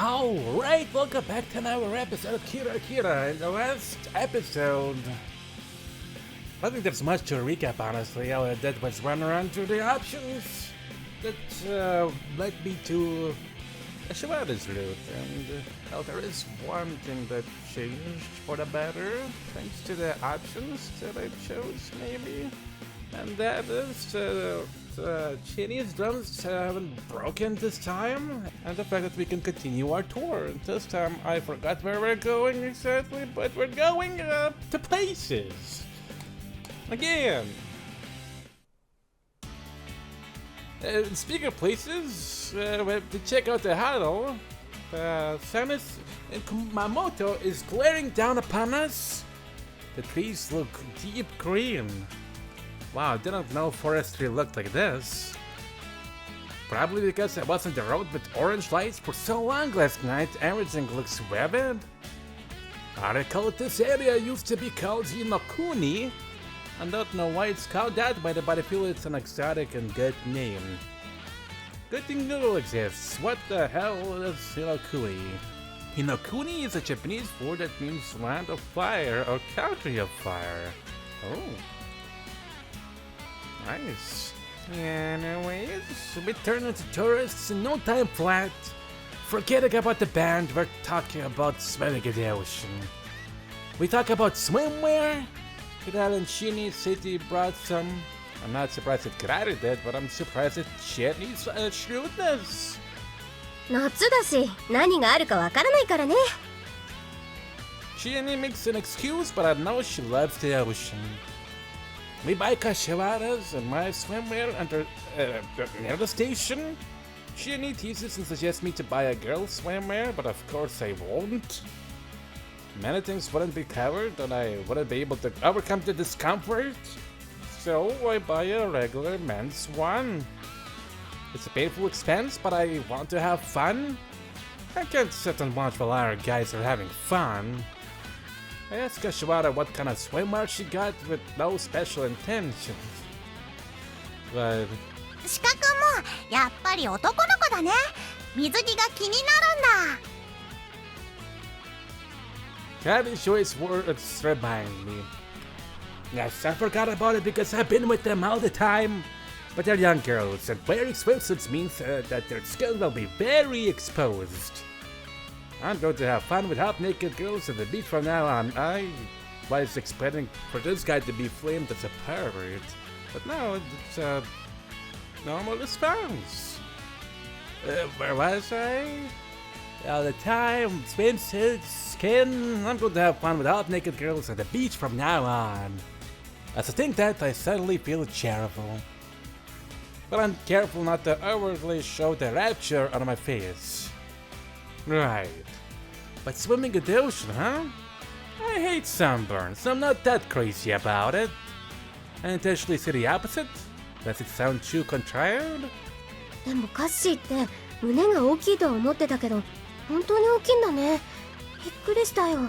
Alright, welcome back to another episode of Kira. In the last episode, I don't think there's much to recap, honestly. All I did was run around through the options that led me to Kashiwara's route. And there is one thing that changed for the better, thanks to the options that I chose, maybe. And that is Chinese drums haven't broken this time, and the fact that we can continue our tour. This time I forgot where we're going exactly, but we're going to places again. Speaking of places, we have to check out the huddle. Samus and Kumamoto is glaring down upon us. The trees look deep green. Wow, I didn't know forestry looked like this. Probably because I was on the road with orange lights for so long last night, everything looks vivid. I recall this area used to be called Hinokuni. I don't know why it's called that way, but I feel it's an exotic and good name. Good thing noodle exists. What the hell is Hinokuni? Hinokuni is a Japanese word that means land of fire or country of fire. Oh. Nice. Anyways, we turn into tourists in no time flat. Forgetting about the band, we're talking about swimming in the ocean. We talk about swimwear. Kirara and Shinny City brought some. I'm not surprised that Kirara did, but I'm surprised at Shinny's shrewdness. 夏だし、何があるかわからないからね。Shinny makes an excuse, but I know she loves the ocean. We buy Kashiwaras and my swimwear near the station. Shinny teases and suggests me to buy a girl's swimwear, but of course I won't. Many things wouldn't be covered and I wouldn't be able to overcome the discomfort. So I buy a regular men's one. It's a painful expense, but I want to have fun. I can't sit and watch while our guys are having fun. I asked Kashiwara what kind of swimwear she got with no special intentions. But 資格もやっぱり男の子だね。水着が気になるんだ。Kashiwara's words remind me. Yes, I forgot about it because I've been with them all the time. But they're young girls, and wearing swimsuits means that their skin will be very exposed. I'm going to have fun with half-naked girls at the beach from now on. I was expecting for this guy to be framed as a pervert, but no, it's a normal response. Where was I? All the time, swimsuits, skin. I'm going to have fun with half-naked girls at the beach from now on. As I think that, I suddenly feel cheerful. But I'm careful not to overtly show the rapture on my face. Right. But swimming in the ocean, huh? I hate sunburn, so I'm not that crazy about it. I intentionally say the opposite? Does it sound too contrarian? でもカッシーって胸が大きいとは思ってたけど、本当に大きいんだね。びっくりしたよ。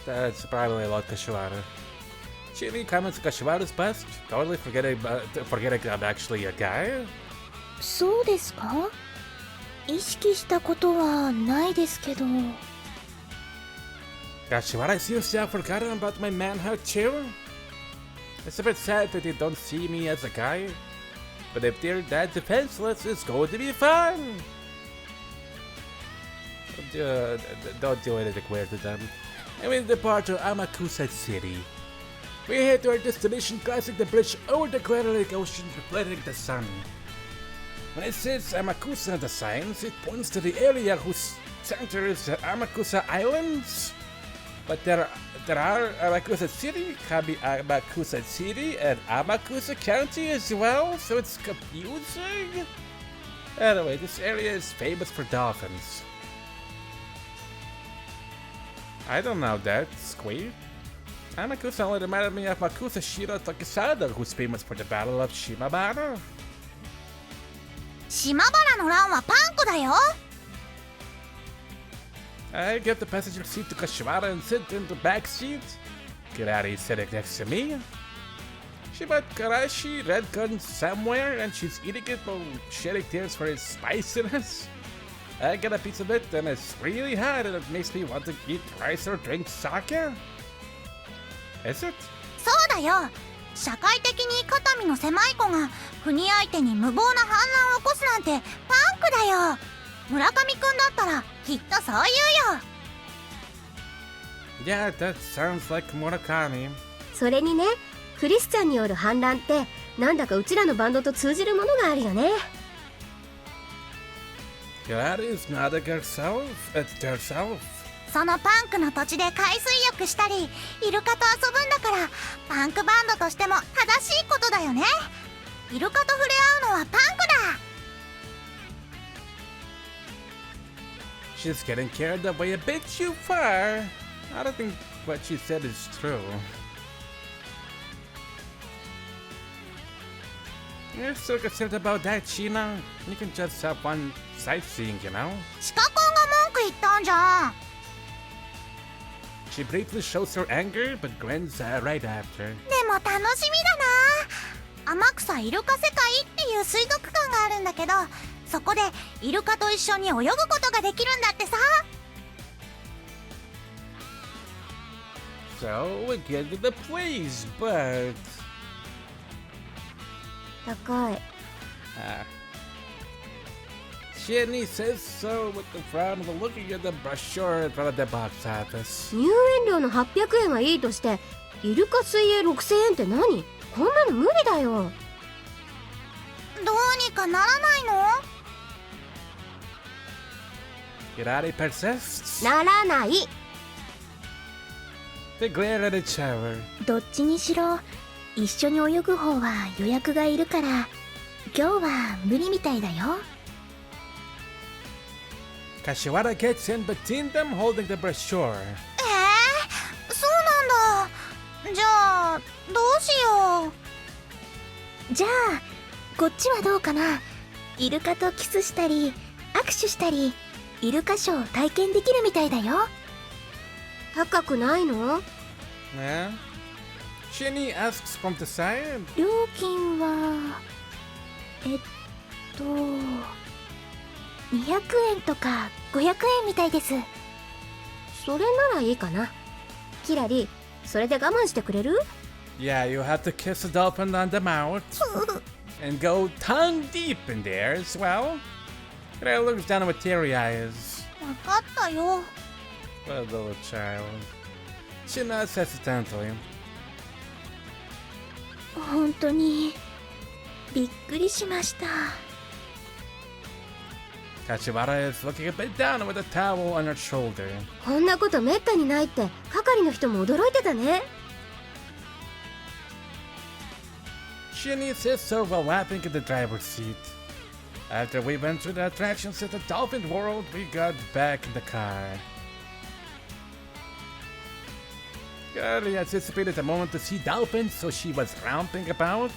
That's probably about Kashiwara. Shinny comments Kashiwara's bust, totally forgetting I'm actually a guy. そうですか？意識したことはないですけど。Kashiwara seems to have forgotten about my manhood too. It's a bit sad that they don't see me as a guy, but if they're that defenseless, it's going to be fun. Don't do anything weird to them. And we depart to Amakusa City. We head to our destination, crossing the bridge over the Clear Lake Ocean, reflecting the sun. When it says Amakusa on the signs, it points to the area whose center is the Amakusa Islands. But there are Amakusa City, Amakusa City, and Amakusa County as well, so it's confusing. Anyway, this area is famous for dolphins. I don't know that, Squee. Amakusa only reminded me of Makusa Shiro Tokisada, who's famous for the Battle of Shimabara. 島原の乱はパンクだよ。I give the passenger seat to Kashiwara and sit in the back seat. Kirari is sitting next to me. She bought karashi red currant somewhere and she's eating it while shedding tears for its spiciness. I get a piece of it and it's really hot and it makes me want to eat rice or drink sake. Is it? そうだよ。社会的に肩身の狭い子が不倫相手に無謀な反乱を起こすなんてパンクだよ。村上くんだったらきっとそう言うよ。 Yeah, that sounds like Murakami. それにね、クリスチャンによる反乱ってなんだかうちらのバンドと通じるものがあるよね。That is not herself. It's herself. そのパンクの土地で海水浴したりイルカと遊ぶんだからパンクバンドとしても正しいことだよね。イルカと触れ合うのはパンクだ。 She's getting carried away a bit too far. I don't think what she said is true. You're so concerned about that, Sheena. You can just have one sightseeing, you know? シカ君が文句言ったんじゃん。 She briefly shows her anger, but grins right after. でも楽しみだな。天草イルカ世界っていう水族館があるんだけどそこでイルカと一緒に泳ぐことができるんだってさ。 So we get to the place, but... 高い。Shinny says so with the frown of looking at the brochure in front of the box office. 入園料の800円はいいとしてイルカ水泳6000円って何？こんなの無理だよ。どうにかならないの？ Kirari persists. ならない。 They glare at each other. どっちにしろ一緒に泳ぐ方は予約がいるから今日は無理みたいだよ。 Kashiwara gets in between them, holding the brochure. そうなんだ。じゃあどうしよう。じゃあこっちはどうかな。イルカとキスしたり握手したりイルカショーを体験できるみたいだよ。高くないの？ Yeah? Shinny asks from the side. 料金は200円とか500円みたいです。それならいいかな。キラリ、それで我慢してくれる？ Yeah, you have to kiss the dolphin on the mouth. And go tongue deep in there as well. Kira looks down with teary eyes. わかったよ。 What a little child. She nods hesitantly. 本当にびっくりしました。 Kashiwara is looking a bit down with a towel on her shoulder. こんなことめったにないって係の人も驚いてたね。 Shinny sits so while lapping in the driver's seat. After we went through the attractions at the Dolphin World, we got back in the car. Girlie anticipated the moment to see dolphins, so she was romping about.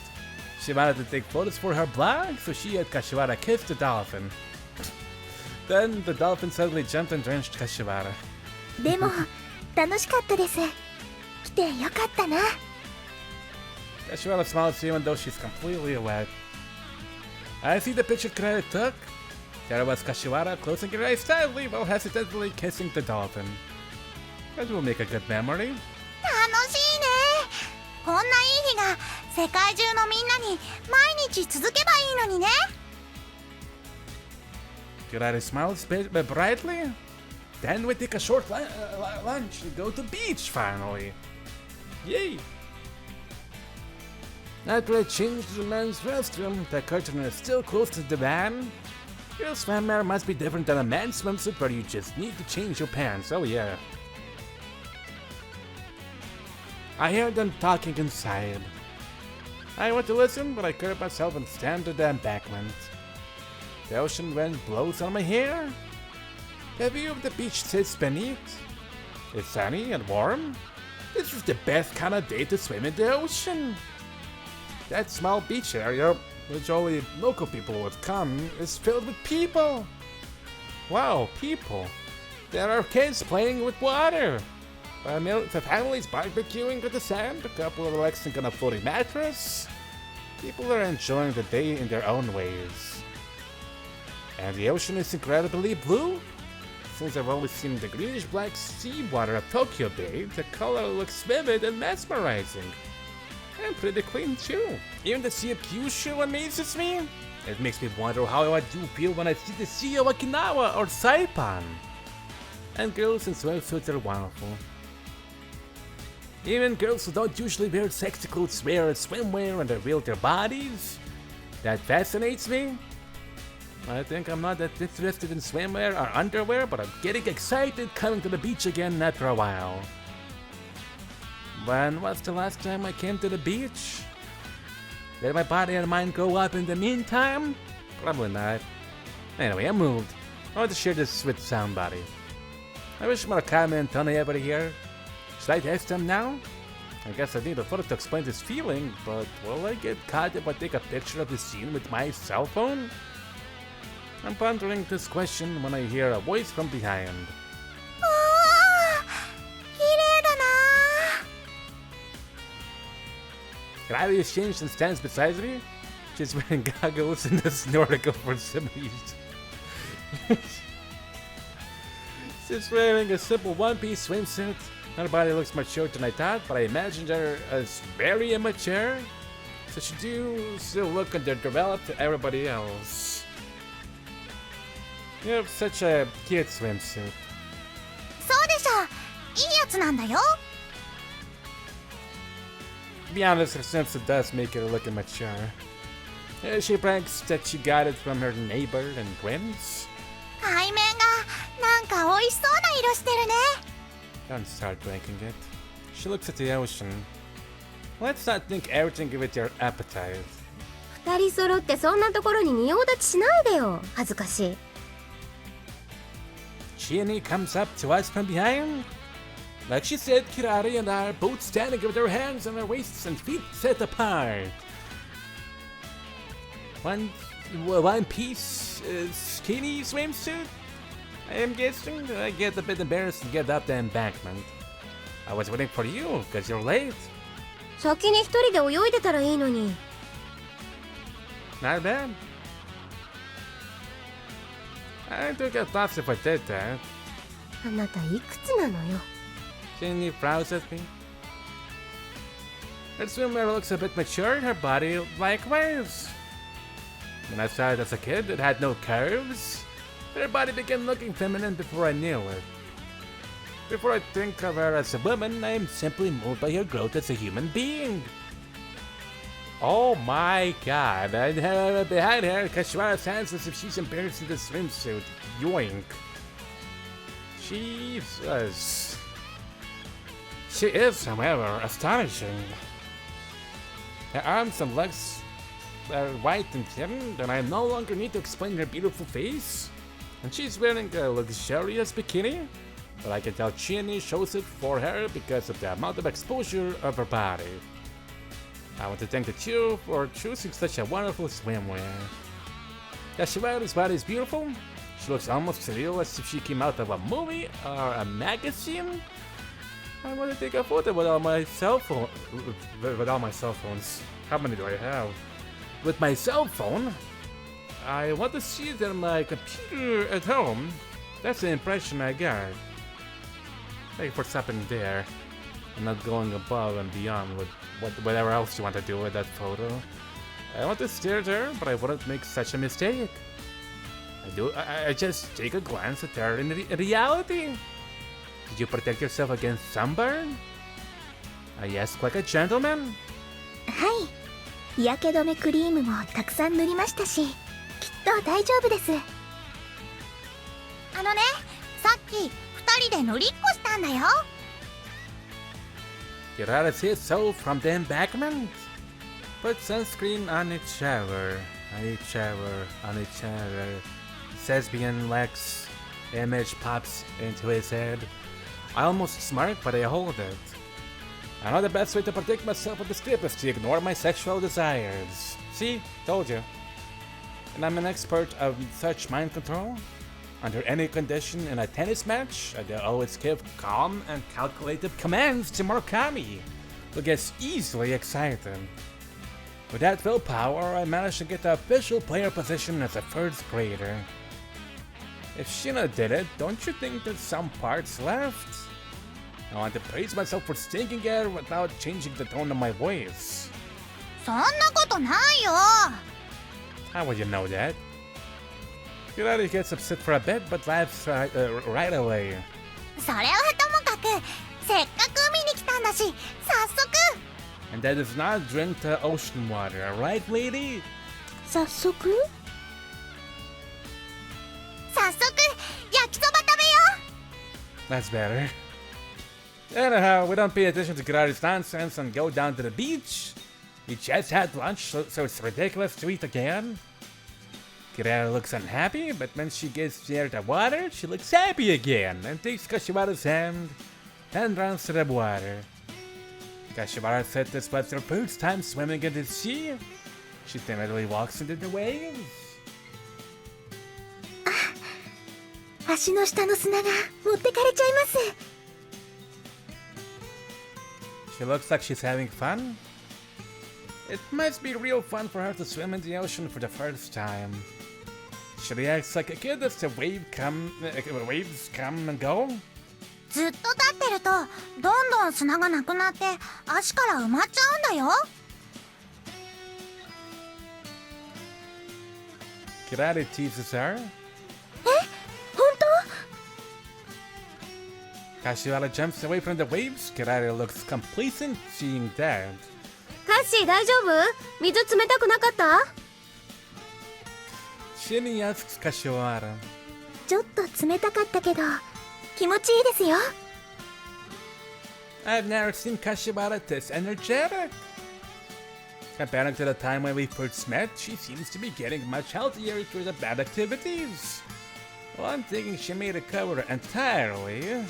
She wanted to take photos for her blog, so she had Kashiwara kiss the dolphin. Then the dolphin suddenly jumped and drenched Kashiwara. でも楽しかったです。来てよかったな。 Kashiwara smiles even though she's completely wet. I see the picture Kirari took. There was Kashiwara closing her eyes tightly while hesitantly kissing the dolphin. That will make a good memory. 楽しいね。こんないい日が世界中のみんなに毎日続けばいいのにね。 Kirari smiles brightly. Then we take a short lunch and go to the beach finally. Yay! After I change to the men's restroom, the curtain is still close to the van. Your swimwear must be different than a man's swimsuit where you just need to change your pants. Oh yeah. I hear them talking inside. I want to listen, but I curb myself and stand to the embankment. The ocean wind blows on my hair. The view of the beach sits beneath. It's sunny and warm. This is the best kind of day to swim in the ocean. That small beach area, which only local people would come, is filled with people. Wow, people. There are kids playing with water. The families barbecuing with the sand, a couple are relaxing on a floating mattress. People are enjoying the day in their own ways. And the ocean is incredibly blue. Since I've always seen the greenish-black seawater of Tokyo Bay, the color looks vivid and mesmerizing. And pretty clean too. Even the Sea of Kyushu amazes me. It makes me wonder how I do feel when I see the Sea of Okinawa or Saipan. And girls in swimsuits are wonderful. Even girls who don't usually wear sexy clothes wear swimwear and reveal their bodies. That fascinates me. I think I'm not that interested in swimwear or underwear, but I'm getting excited coming to the beach again after a while. When was the last time I came to the beach? Did my body and mind go up in the meantime? Probably not. Anyway, I'm moved. I want to share this with somebody. I wish Murakami and Tony ever here. Should I text them now? I guess I need a photo to explain this feeling, but will I get caught if I take a picture of the scene with my cell phone? I'm pondering this question when I hear a voice from behind. Gravity has changed and stands beside me. She's wearing goggles and a snorkel for some reason. She's wearing a simple one-piece swimsuit. Her body looks mature than I thought, but I imagined her as very immature. So she do still look underdeveloped to everybody else. You have such a cute swimsuit. そうでしょ。いいやつなんだよ。 To be honest, her swimsuit does make her look immature. She brags that she got it from her neighbor and grins. 海面がなんか美味しそうな色してるね。 Don't start drinking it. She looks at the ocean. Let's not think everything with your appetite. 二人揃ってそんなところに仁王立ちしないでよ。恥ずかしい。Chini comes up to us from behind. Like she said, Kirari and I are both standing with our hands on our waists and feet set apart. One piece skinny swimsuit? I am guessing. I get a bit embarrassed to get up the embankment. I was waiting for you, because you're late. 先に一人で泳いでたらいいのに。Not bad. I took a thought if I did that. あなたいくつなのよ。Jenny frowns at me. Her swimwear looks a bit mature, her body likewise. When I saw it as a kid, it had no curves. Her body began looking feminine before I knew it. Before I think of her as a woman, I am simply moved by her growth as a human being. Oh my god, and behind her, Kashiwara stands as if she's embarrassed in the swimsuit. Yoink. Jesus. She is, however, astonishing. Her arms and legs are white and thin, and I no longer need to explain her beautiful face. And she's wearing a luxurious bikini, but I can tell Chini shows it for her because of the amount of exposure of her body. I want to thank the two for choosing such a wonderful swimwear. Kashiwara's body is beautiful. She looks almost surreal as if she came out of a movie or a magazine. I want to take a photo with all my cell phone. With all my cell phones. How many do I have? With my cell phone. I want to see it on my computer at home. That's the impression I got. Thank you for stopping there. I'm not going above and beyond with whatever else you want to do with that photo. I want to stare at her, but I wouldn't make such a mistake. I just take a glance at her in reality. Did you protect yourself against sunburn? I ask like a gentleman. はい、日焼け止めクリームもたくさん塗りましたし、きっと大丈夫です。あのね、さっき二人で乗りっこしたんだよ。Kirara says so from the embankment. Put sunscreen on each shower, on each shower, on each shower. Thespian Lex image pops into his head. I almost smirk, but I hold it. I know the best way to protect myself with the script is to ignore my sexual desires. See? Told you. And I'm an expert of such mind control. Under any condition in a tennis match, I always give calm and calculated commands to Murakami, who gets easily excited. With that willpower, I managed to get the official player position as a first grader. If Shina did it, don't you think there's some parts left? I want to praise myself for stinking it without changing the tone of my voice. そんなことないよ。 How would you know that? Kirari gets upset for a bit, but laughs right away. それはともかく、せっかく海に来たんだし、早速。 And that does not drink the ocean water, right, lady? 早速早速、焼きそば食べよ That's better. Anyhow, we don't pay attention to Kirari's nonsense and go down to the beach. We just had lunch, so it's ridiculous to eat again. Kirari looks unhappy, but when she gets near the water, she looks happy again and takes Kashiwara's hand and runs to the water. Kashiwara said this was her first time swimming in the sea. She timidly walks into the waves. 足の下の砂が持ってかれちゃいます。 She looks like she's having fun. It must be real fun for her to swim in the ocean for the first time. She reacts like a kid as the waves come and go. う。ずっと立ってると、どんどん砂がなくなって、足から埋まっちゃうんだよ。 Kirari teases her. 本 Kashiwara jumps away from the waves. Kirari looks complacent, seeing that. カッシー大丈夫？水冷たくなかった？ Shinny asks Kashiwara. 当ちょっと冷たかったけど気持ちいいですよ。 I've never seen Kashiwara this energetic. Comparing to the time when we first met, she seems to be getting much healthier through the bad activities. Well, I'm thinking she may recover entirely.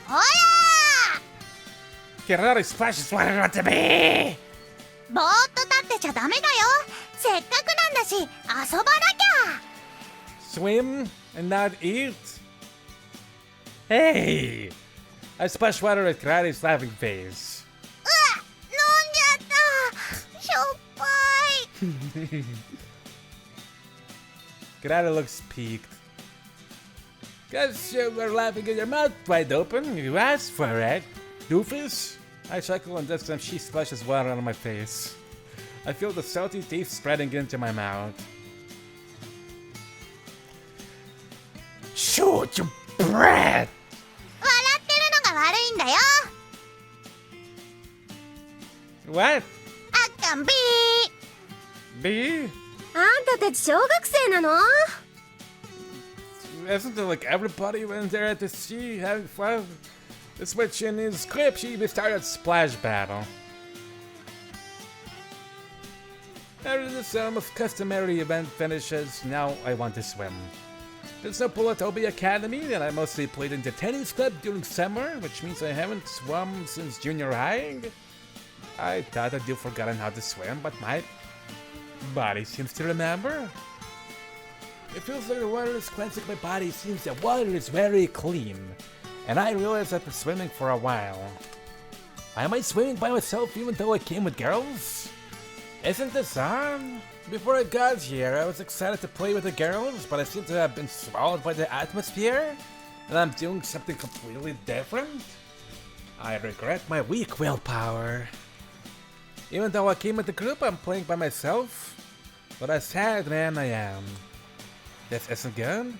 ほら Kirari splashes water onto me! ー、ぼーっと立ってちゃダメだよ。せっかくなんだし、遊ばなきゃ。 Swim and not eat? Hey! I splash water at Kirari's laughing face. うわ、飲んじゃった。しょっぱい。 Kirari looks peaked. Guess you were laughing with your mouth wide open. You asked for it, doofus. I chuckle and this time she splashes water on my face. I feel the salty taste spreading into my mouth. Shoot, you brat! 笑ってるのが悪いんだよ。 What? あっかんびー。 B? あんたたち小学生なの？ Isn't it like everybody went there at the sea having fun? The switch in his clip, she even started a splash battle. After this almost customary event finishes, now I want to swim. There's no pool at Obi Academy, and I mostly played in the tennis club during summer, which means I haven't swum since junior high. I thought I'd forgotten how to swim, but my body seems to remember. It feels like the water is cleansing my body. It seems the water is very clean. And I realize I've been swimming for a while. Am I swimming by myself even though I came with girls? Isn't this on? Before I got here, I was excited to play with the girls, but I seem to have been swallowed by the atmosphere, and I'm doing something completely different. I regret my weak willpower. Even though I came with the group, I'm playing by myself. What a sad man I am. This isn't good.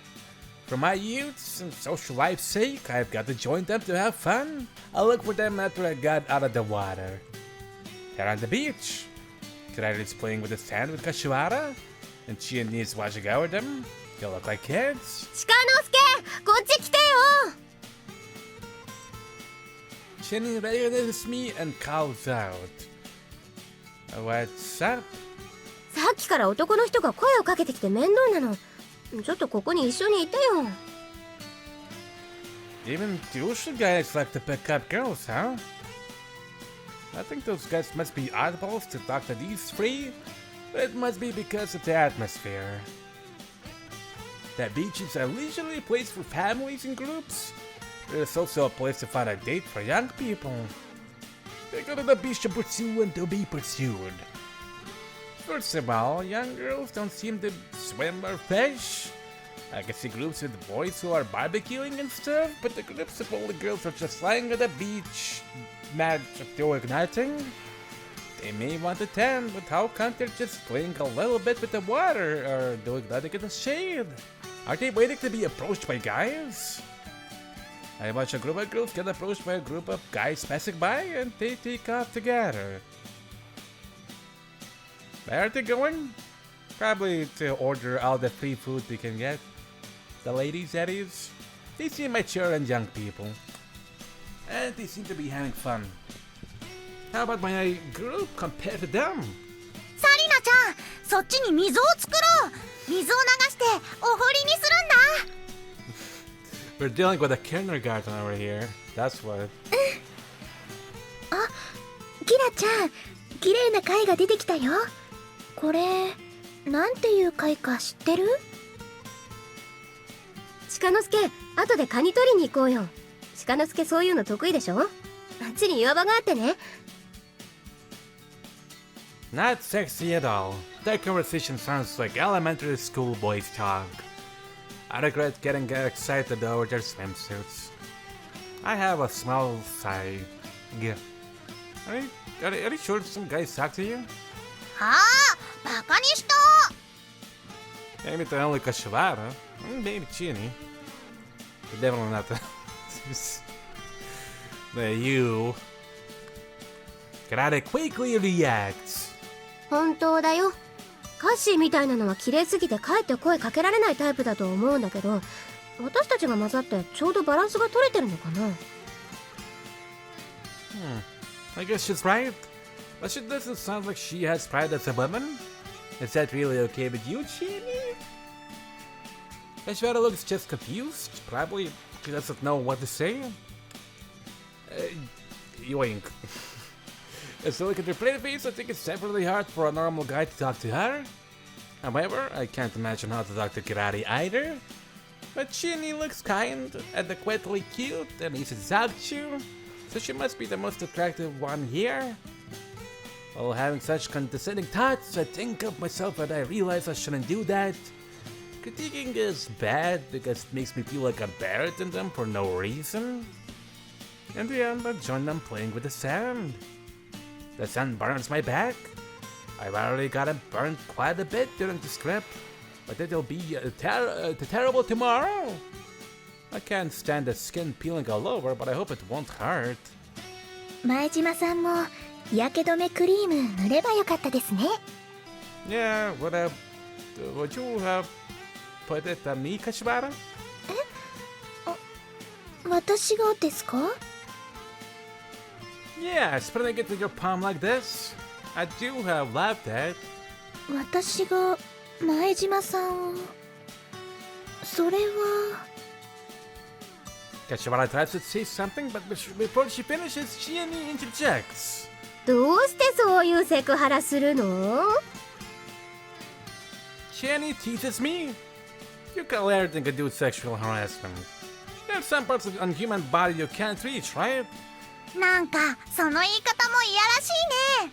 For my youth's and social life's sake, I've got to join them to have fun. I'll look for them after I got out of the water. They're on the beach. Kirari's playing with the sand with Kashiwara, and she and Ni's watching over them. They look like kids. 鹿之助、こっち来てよ。 Shin recognizes me and calls out. What's up? さっきから男の人が声をかけてきて面倒なの。ちょっとここに一緒にいてよ。 Even Kyushu guys like to pick up girls, huh? I think those guys must be oddballs to talk to these three, but it must be because of the atmosphere. That beach is a leisurely place for families and groups, but it's also a place to find a date for young people. They go to the beach to pursue and to be pursued. First of all, young girls don't seem to swim or fish. I can see groups with boys who are barbecuing and stuff, but the groups of older girls are just lying on the beach, mad doing nothing. They may want to tan, but how come they're just playing a little bit with the water or doing nothing in the shade? Are they waiting to be approached by guys? I watch a group of girls get approached by a group of guys passing by and they take off together. Where are they going? Probably to order all the free food they can get. The ladies, that is. They seem mature and young people. And they seem to be having fun. How about my group compared to them? サリナちゃん、そっちに水を作ろう。水を流してお堀にするんだ。 We're dealing with a kindergarten over here. That's what. あ、キラちゃん、綺麗な貝が出てきたよ。これ、なんていう貝か知ってる？鹿之助、後でカニ取りに行こうよ。鹿之助そういうの得意でしょ？あっちに岩場があってね。Not sexy at all. That conversation sounds like elementary school boys talk. I regret getting excited over their swimsuits. I have a small sigh. Yeah. Are you sure some guys talk to you? はあ、バカにした。 Maybe it's only Kashiwara. Maybe Chini. Definitely not the you. Karate quickly reacts. 本当だよ。カッシーみたいなのは綺麗すぎてかえって声かけられないタイプだと思うんだけど、私たちが混ざってちょうどバランスが取れてるのかな。I guess she's right. But she doesn't sound like she has pride as a woman. Is that really okay with you, Chini? Kashiwara looks just confused. Probably she doesn't know what to say. Yoink. As I look at her pretty face, I think it's definitely hard for a normal guy to talk to her. However, I can't imagine how to talk to Karate either. But Chini looks kind, adequately cute, and easy to talk to, so she must be the most attractive one here. While having such condescending thoughts, I think of myself and I realize I shouldn't do that. Critiquing is bad because it makes me feel like I'm better than them for no reason. In the end, I join them playing with the sand. The sand burns my back. I've already gotten burned quite a bit during this trip, but it'll be terrible tomorrow. I can't stand the skin peeling all over, but I hope it won't hurt. 前島さんも日焼け止めクリーム塗ればよかったですね。Yeah, would you have put it on me, Kashiwara? 私がですか？ Yeah, spreading it in your palm like this. I do have laughed at. 私が前島さんを。それは。 Kashiwara tries to say something, but before she finishes, she interjects. どうしてそういうセクハラするの？ Chani teases me. You call everything to do with sexual harassment. There's some parts of the unhuman body you can't reach, right? なんかその言い方もいやらしいね。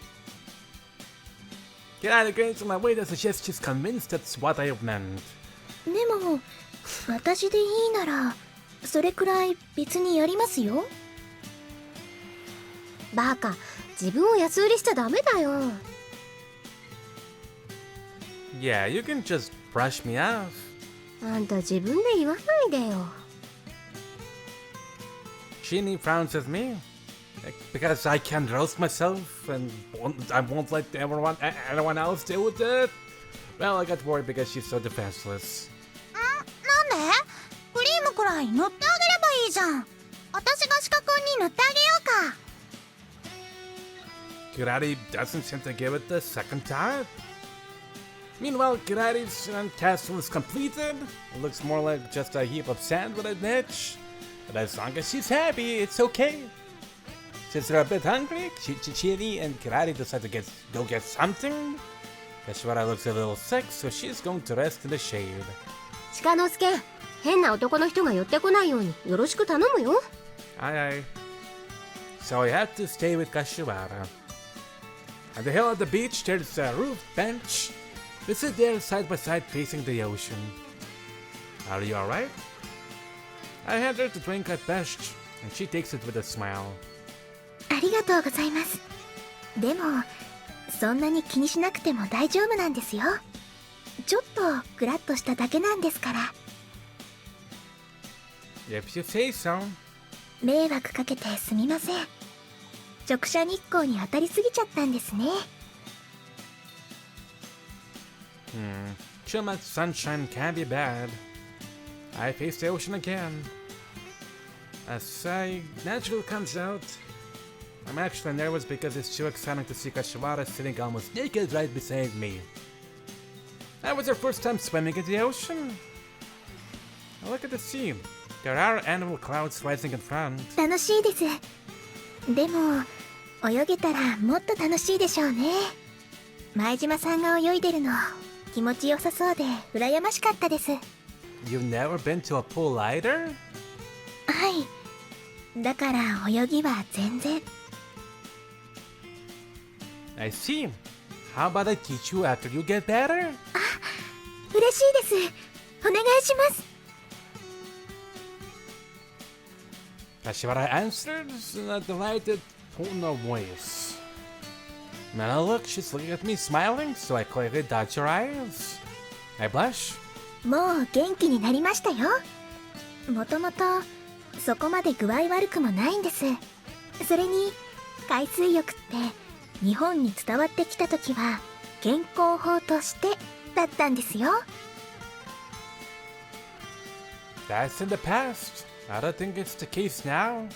Get out of the my way to suggest she's convinced that's what I meant. でも私でいいならそれくらい別にやりますよ。バカ、自分を安売りしちゃダメだよ。Yeah, you can just brush me off. あんた自分で言わないでよ。Chini frowns at me. Because I can roast myself and I won't let anyone else deal with it. Well, I got worried because she's so defenseless. なんで？クリームくらい塗ってあげればいいじゃん。私がシカ君に塗ってあげようか。 Kirari doesn't seem to give it the second thought. Meanwhile, Kirari's castle is completed. It looks more like just a heap of sand with a niche. But as long as she's happy, it's okay. Since they're a bit hungry, Chini and Kirari decide to go get something. Kashiwara looks a little sick, so she's going to rest in the shade. 鹿之助、変な男の人が寄ってこないようによろしく頼むよ。Aye. So I have to stay with Kashiwara. On the hill at the beach, there's a roof bench. We sit there side by side facing the ocean. Are you alright? I hand her the drink I fetched, and she takes it with a smile. ありがとうございます。でもそんなに気にしなくても大丈夫なんですよ。ちょっとグラッとしただけなんですから。 If you say so. 迷惑かけてすみません。直射日光に当たりすぎちゃったんですね。Too much sunshine can be bad. I face the ocean again. As I naturally comes out, I'm actually nervous because it's too exciting to see Kashiwara sitting almost naked right beside me. That was her first time swimming in the ocean. Look at the sea. There are annual clouds rising in front. 楽しいです。でも泳げたらもっと楽しいでしょうね。前島さんが泳いでるの気持ちよさそうで羨ましかったです。 You've never been to a pool either? はい。だから泳ぎは全然。 I see. How about I teach you after you get better? 嬉しいです。お願いします。 Kashiwara answered in a delighted tone of voice. Now look, she's looking at me smiling, so I quickly dodge her eyes. I blush. もう元気になりましたよ。もともとそこまで具合悪くもないんです。それに海水浴って日本に伝わってきた時は健康法としてだったんですよ。 That's in the past. I don't think it's the case now.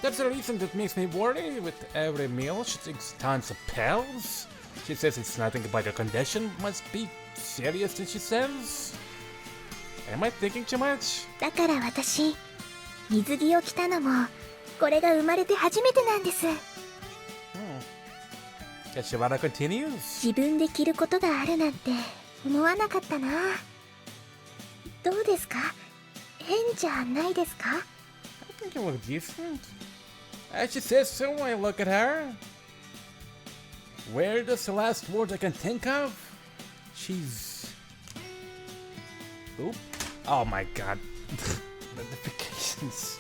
That's the reason that makes me worry. With every meal, she takes tons of pills. She says it's nothing about her condition. Must be serious than she says. Am I thinking too much? だから私水着を着たのもこれが生まれて初めてなんです。 Kashiwara continues. 自分で着ることがあるなんて思わなかったな。どうですか？変じゃないですか？ I think you look decent. As she says so, I look at her. Where does the last word I can think of? She's... Oop. Oh my god. Notifications.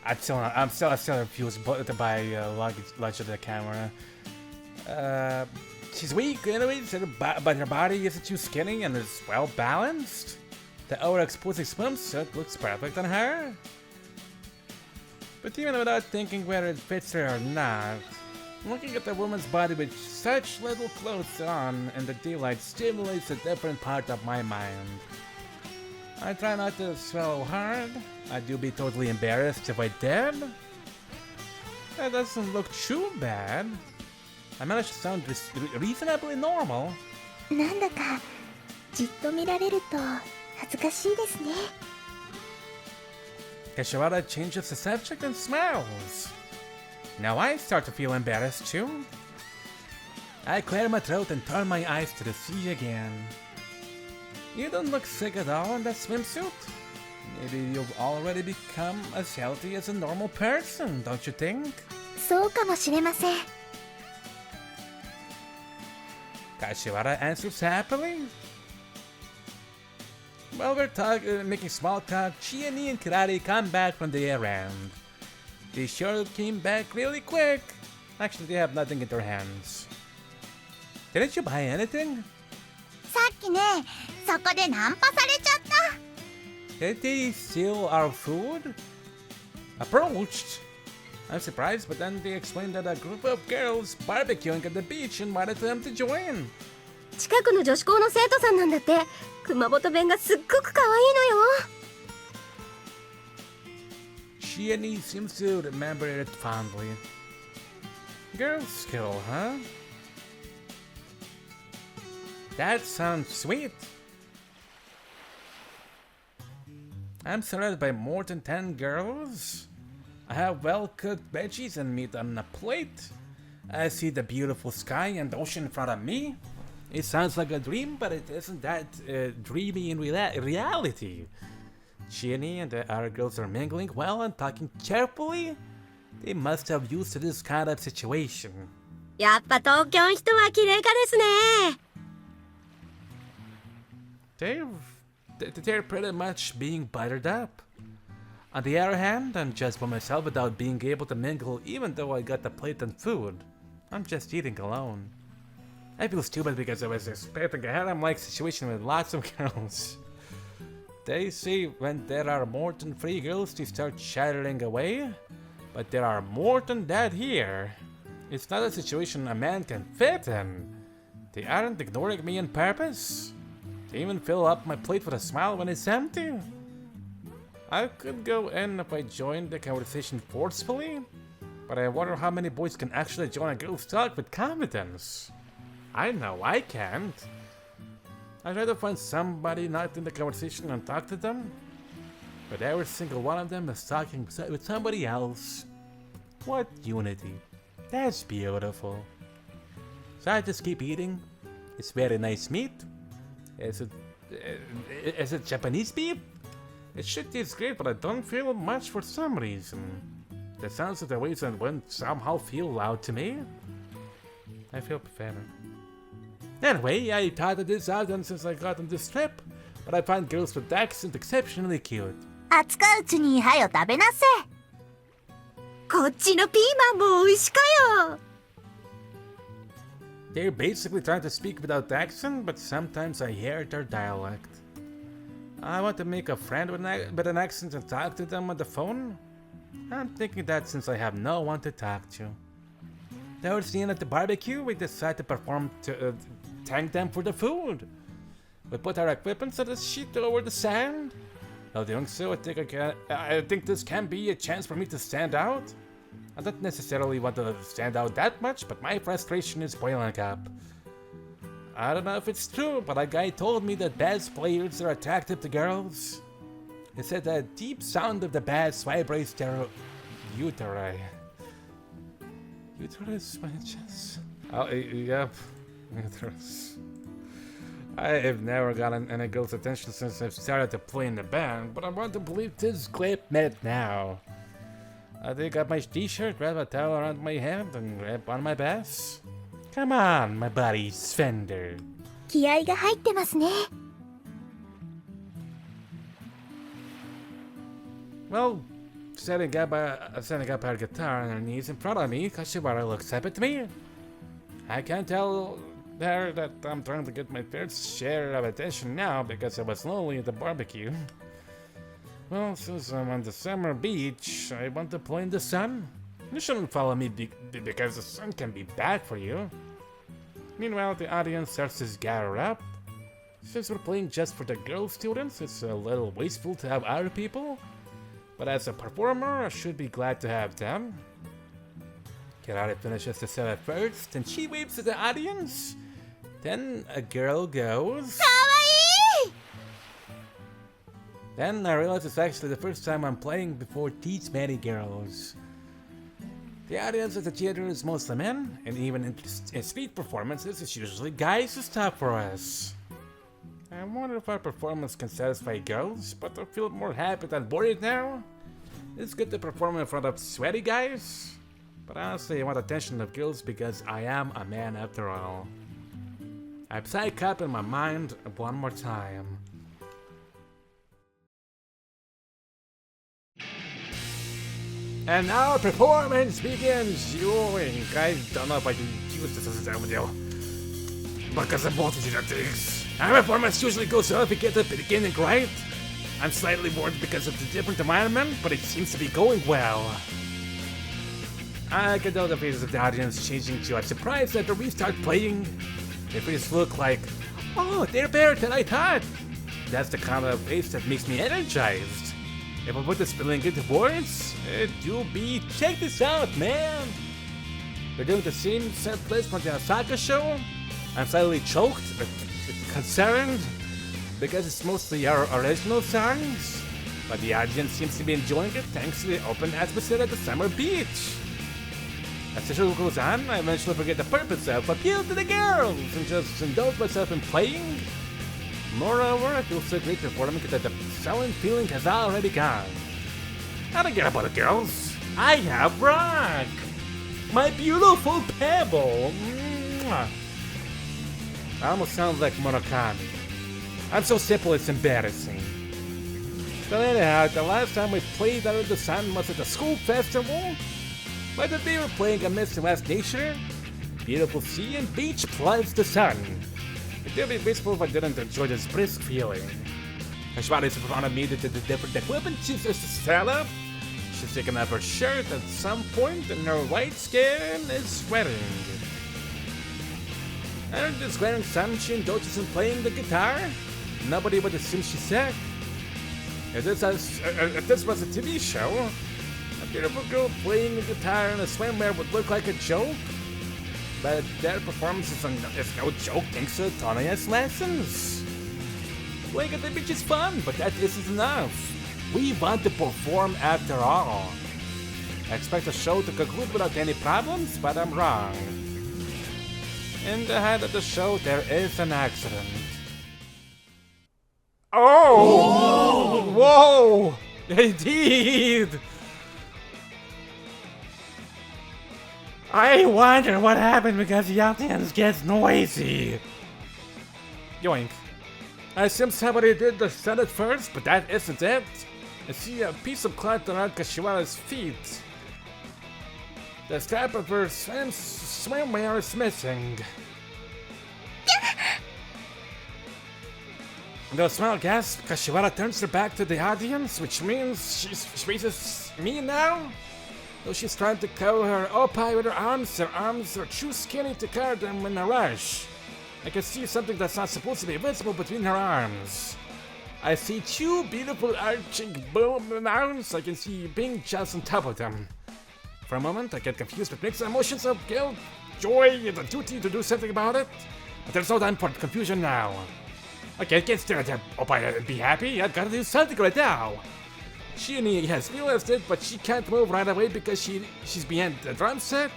I'm still confused by launch of the camera. She's weak anyways, but her body isn't too skinny and is well balanced. The overexposing swimsuit looks perfect on her. But even without thinking whether it fits her or not, looking at the woman's body with such little clothes on in the daylight stimulates a different part of my mind. I try not to swallow hard. I do be totally embarrassed if I did. That doesn't look too bad. I managed to sound reasonably normal. なんだかじっと見られると恥ずかしいですね。 Kashiwara changes the subject and smiles. Now I start to feel embarrassed too. I clear my throat and turn my eyes to the sea again. You don't look sick at all in that swimsuit. Maybe you've already become as healthy as a normal person, don't you think? そうかもしれません。 Kashiwara answers happily. While we're making small talk, Chiani and Karate come back from the errand. They sure came back really quick. Actually, they have nothing in their hands. Didn't you buy anything? さっきね、そこでナンパされちゃった。 Did they steal our food? Approached. I'm surprised, but then they explained that a group of girls barbecuing at the beach invited them to join. 近くの女子校の生徒さんなんだって。熊本弁がすっごく可愛いのよ。 Chiani seems to remember it fondly. Girls' school, huh? That sounds sweet. I'm surrounded by more than 10 girls. I have well-cooked veggies and meat on a plate. I see the beautiful sky and ocean in front of me. It sounds like a dream, but it isn't that dreamy in reality. Chiani and the other girls are mingling well and talking cheerfully. They must have used to this kind of situation. やっぱ東京の人は綺麗かですね。They've they're pretty much being buttered up. On the other hand, I'm just by myself without being able to mingle even though I got the plate and food. I'm just eating alone. I feel stupid because I was expecting a harem-like situation with lots of girls. They say when there are more than 3 girls they start chattering away, but there are more than that here. It's not a situation a man can fit in. They aren't ignoring me on purpose. They even fill up my plate with a smile when it's empty. I could go in if I joined the conversation forcefully, but I wonder how many boys can actually join a girl's talk with confidence. I know I can't. I try to find somebody not in the conversation and talk to them, but every single one of them is talking with somebody else. What unity. That's beautiful. So I just keep eating. It's very nice meat. Is it Japanese beef? It should taste great, but I don't feel much for some reason. The sounds of the waves and wind somehow feel loud to me. I feel better. Anyway, I thought of this out since I got on this trip, but I find girls with accents exceptionally cute. 熱かうちにはよ食べなせ。こっちのピーマンも美味しかよ。 They're basically trying to speak without accent, but sometimes I hear their dialect. I want to make a friend with an accent and talk to them on the phone. I'm thinking that since I have no one to talk to. Towards the end of the barbecue, we decide to perform to thank them for the food. We put our equipment on the sheet over the sand. While doing so, I think this can be a chance for me to stand out. I don't necessarily want to stand out that much, but my frustration is boiling up. I don't know if it's true, but a guy told me that bass players are attracted to girls. He said the deep sound of the bass vibrates their uteri. Uterus, my chest? Oh, yep. Uterus. I have never gotten any girl's attention since I've started to play in the band, but I want to believe this clip met now. I take up my t-shirt, wrap a towel around my head, and grab on my bass. Come on, my buddy Svender. 気合が入ってますね。 Well, setting up our guitar on her knees in front of me, Kashiwara looks up at me. I can tell her that I'm trying to get my fair share of attention now because I was lonely at the barbecue. Well, since I'm on the summer beach, I want to play in the sun. You shouldn't follow me because the sun can be bad for you. Meanwhile, the audience starts to gather up. Since we're playing just for the girl students, it's a little wasteful to have other people. But as a performer, I should be glad to have them. Kirari finishes the set at first, and she waves to the audience. Then a girl goes... Kawaii! Then I realize it's actually the first time I'm playing before these many girls. The audience at the theater is mostly men, and even in street performances, it's usually guys who stop for us. I wonder if our performance can satisfy girls, but I feel more happy than worried now. It's good to perform in front of sweaty guys, but honestly I want attention of girls because I am a man after all. I psych up in my mind one more time. And now performance begins! I don't know if I can use this as an audio. Because of multitude of things. Our performance usually goes well if we get the beginning right. I'm slightly bored because of the different environment, but it seems to be going well. I can tell the faces of the audience changing to a surprise after we start playing. Their faces look like, oh, they're better than I thought. That's the kind of face that makes me energized. If I put this feeling into words, it will be, check this out, man. They're doing the same set list from the Osaka show. I'm slightly choked, concerned, because it's mostly our original songs. But the audience seems to be enjoying it thanks to the open atmosphere at the summer beach. As the show goes on, I eventually forget the purpose of appeal to the girls and just indulge myself in playing. Moreover, I feel so great performing that the selling feeling has already gone. I don't care about the girls. I have rock! My beautiful pebble! Mwah. I almost sound like Murakami. I'm so simple, it's embarrassing. But anyhow, the last time we played Under the Sun was at the school festival. But today we're playing amidst the vast nature, beautiful sea and beach plus the sun. It would be wasteful if I didn't enjoy this brisk feeling. Kashiwara is in front of me with the different equipment she's just set up. She's taking off her shirt at some point and her white skin is sweating. And this wearing some she indulges in playing the guitar. Nobody would assume she's sick. If this was a TV show, a beautiful girl playing the guitar in a swimwear would look like a joke. But their performance is no joke thanks to Tonia's lessons. Playing at the beach is fun, but that isn't enough. We want to perform after all. I expect the show to conclude without any problems, but I'm wrong. In the head of the show, there is an accident. Oh! Whoa! Indeed! I wonder what happened because the audience gets noisy. Yoink. I assume somebody did the stunt at first, but that isn't it. I see a piece of cloth around Kashiwara's feet. The strap of her swimwear is missing. With a small gasp, Kashiwara turns her back to the audience, which means she faces me now. Though she's trying to cover her oppai with her arms are too skinny to carry them in a rush. I can see something that's not supposed to be visible between her arms. I see two beautiful arching boom arms. I can see pink just on top of them. For a moment, I get confused with mixed emotions of guilt, joy, and the duty to do something about it. But there's no time for confusion now. Okay, I can't stare at her oppai and be happy. I've got to do something right now. She has realized it, but she can't move right away because she's behind the drum set.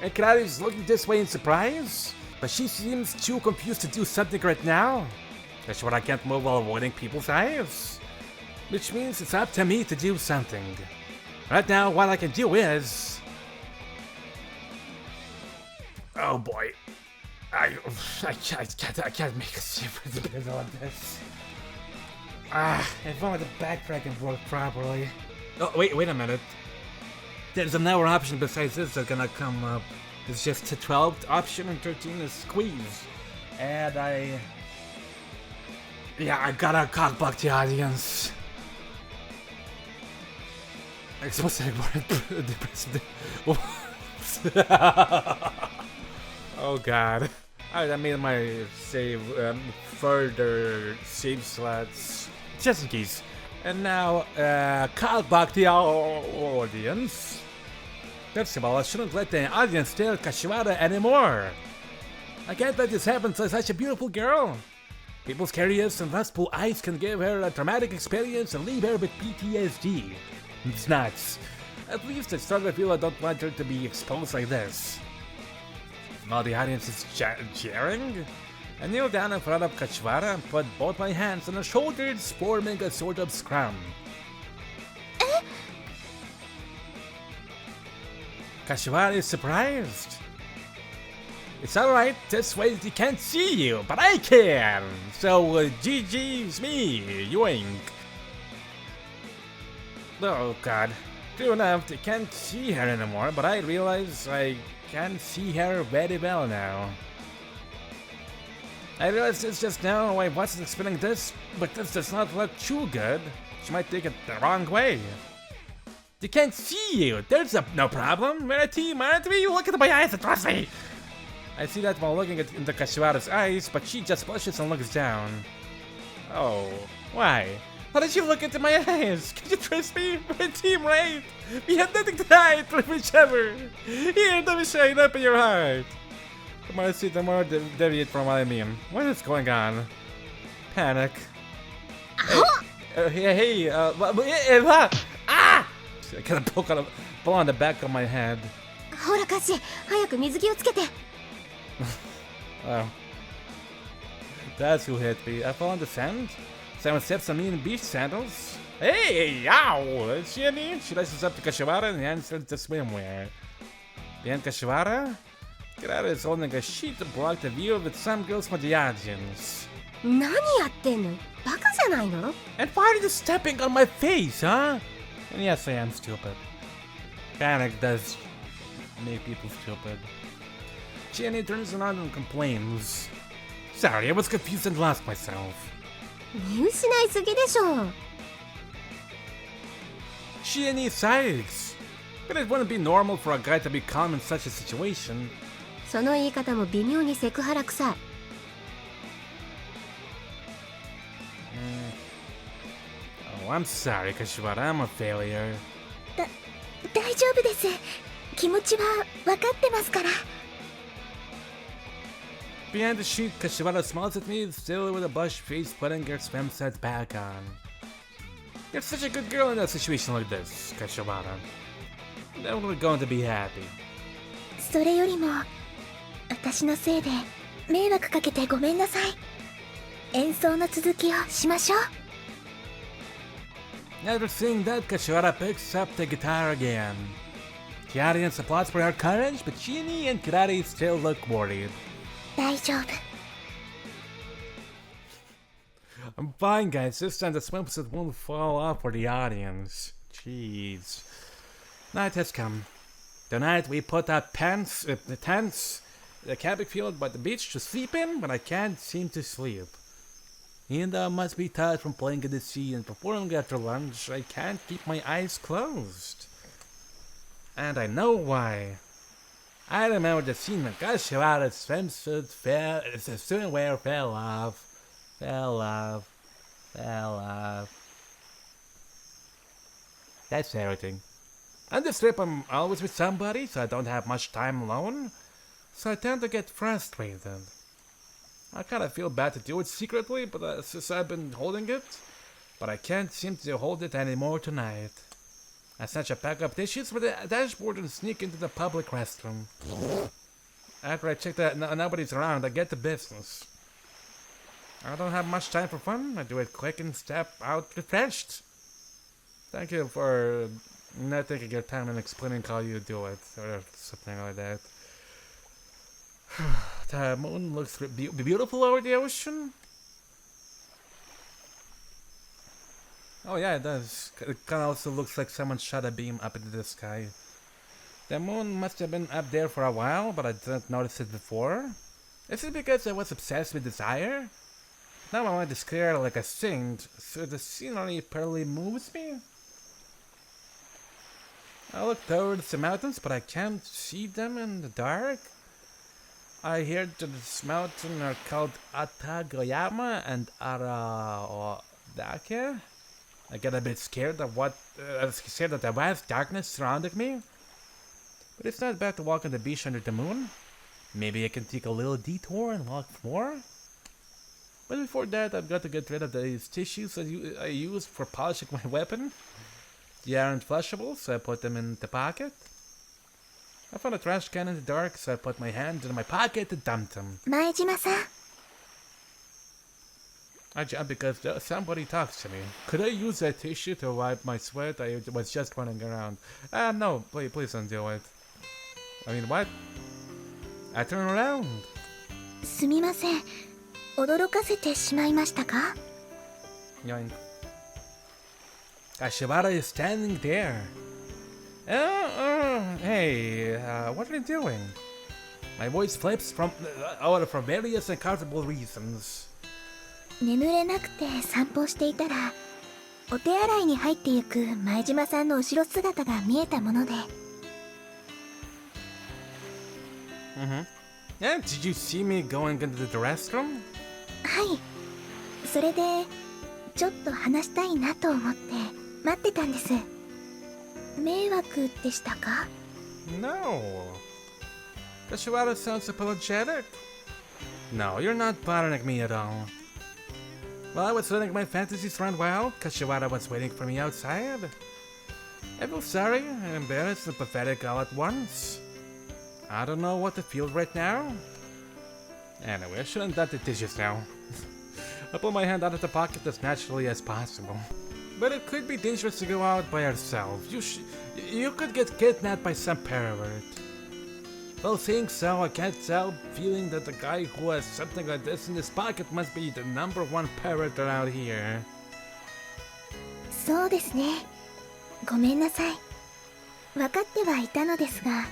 And Karate is looking this way in surprise. But she seems too confused to do something right now. That's what I can't move while avoiding people's eyes. Which means it's up to me to do something. Right now, what I can do is... Oh boy. I can't make a separate on this. If only the backtrack can work properly. Oh, wait a minute. There's another option besides this that's gonna come up. It's just the 12th option and 13 is squeeze. And I gotta cockblock the audience. I'm supposed to Oh god. Alright, I made my save, further save slots. Just in case. And now, cockblock the audience. First of all, I shouldn't let the audience stare at Kashiwara anymore. I can't let this happen to such a beautiful girl. People's curious and lustful eyes can give her a traumatic experience and leave her with PTSD. It's nuts. At least I start to feel I don't want her to be exposed like this. While the audience is cheering, I kneel down in front of Kashiwara and put both my hands on her shoulders, forming a sort of scrum. Kashiwara is surprised. It's alright, this way they can't see you, but I can! So, GG's me, yoink. Oh god. True enough, they can't see her anymore, but I realize I can see her very well now. I realized this just now, I wasn't expecting this, but this does not look too good. She might take it the wrong way. They can't see you, there's no problem. We're a team, aren't we? You look into my eyes and trust me! I see that while looking into Kashiwara's eyes, but she just blushes and looks down. Oh, why? Why did you look into my eyes? Can you trust me? We're a team, right? We have nothing to hide from each other. Here, let me shine up in your heart. The more I see, the more deviate from what I mean. What is going on? Panic. Hey, ah! I got a pull on the back of my head. ほらカシ、早く水着をつけて。 Oh. That's who hit me. I fell on the sand? Someone steps on me in beach sandals? Hey, ow! Is she any? She laces up to Kashiwara and answers the swimwear. Behind Kashiwara? Karada is holding a sheet to block the view of some girls from the audience. 何やってんの？バカじゃないの？ And why are you stepping on my face, huh? And yes, I am stupid. Panic does make people stupid. Jenny turns around and complains. Sorry, I was confused and lost myself. 見失いすぎでしょ。Jenny sighs. But it wouldn't be normal for a guy to be calm in such a situation. その言い方も微妙にセクハラ臭い。Oh, I'm sorry, Kashiwara. I'm a failure. 大丈夫です。気持ちは分かってますから。Behind the sheet, Kashiwara smiles at me, still with a blush face, putting her swim sets back on. You're such a good girl in a situation like this, Kashiwara. Then we're going to be happy. それよりも、私のせいで迷惑かけてごめんなさい。演奏の続きをしましょう。After seeing that, Kashiwara picks up the guitar again. The audience applauds for her courage, but Chini and Kirari still look worried. 大丈夫。I'm fine, guys. This time the swimsuit won't fall off for the audience. Jeez. Night has come. Tonight we put up tents, the camping field by the beach to sleep in, but I can't seem to sleep. Inda must be tired from playing in the sea and performing after lunch. I can't keep my eyes closed. And I know why. I remember the scene when Kashiwara's swimwear fell off. That's everything. On this trip, I'm always with somebody, so I don't have much time alone. So I tend to get frustrated. I kind of feel bad to do it secretly, but since I've been holding it, but I can't seem to hold it anymore tonight. I snatch a pack of dishes from the dashboard and sneak into the public restroom. After I check that nobody's around, I get to business. I don't have much time for fun. I do it quick and step out refreshed. Thank you for not taking your time and explaining how you do it, or something like that. The moon looks beautiful over the ocean. Oh yeah, it does. It kind of also looks like someone shot a beam up into the sky. The moon must have been up there for a while, but I didn't notice it before. Is it because I was obsessed with desire? Now I want to stare like a saint, so the scenery barely moves me. I look towards the mountains, but I can't see them in the dark. I hear that this mountain are called Atagoyama and Araodake. I get a bit scared of the vast darkness surrounding me. But it's not bad to walk on the beach under the moon. Maybe I can take a little detour and walk more. But before that, I've got to get rid of these tissues that I used for polishing my weapon. They aren't flushable, so I put them in the pocket. I found a trash can in the dark, so I put my hand in my pocket and dumped them. 前島さん。I jumped because somebody talks to me. Could I use that tissue to wipe my sweat? I was just running around. No, please don't do it. I mean, what? I turn around. すみません。驚かせてしまいましたか？ Yoink. Kashiwara is standing there. Hey, what are you doing? My voice flips from various uncomfortable reasons. 眠れなくて散歩していたら、お手洗いに入ってゆく前島さんの後ろ姿が見えたもので。Yeah, did you see me going into the restroom? はい。それで、ちょっと話したいなと思って待ってたんです。迷惑でしたか？ No. Kashiwara sounds apologetic. No, you're not bothering me at all. While I was letting my fantasies run wild, Kashiwara was waiting for me outside. I feel sorry, embarrassed, and pathetic all at once. I don't know what to feel right now. Anyway, I shouldn't dump the dishes now. I pull my hand out of the pocket as naturally as possible. But it could be dangerous to go out by yourself. You could get kidnapped by some pervert. Well, think so. I can't help feeling that the guy who has something like this in his pocket must be the #1 pirate around here. そうですね。ごめんなさい。分かってはいたのですが、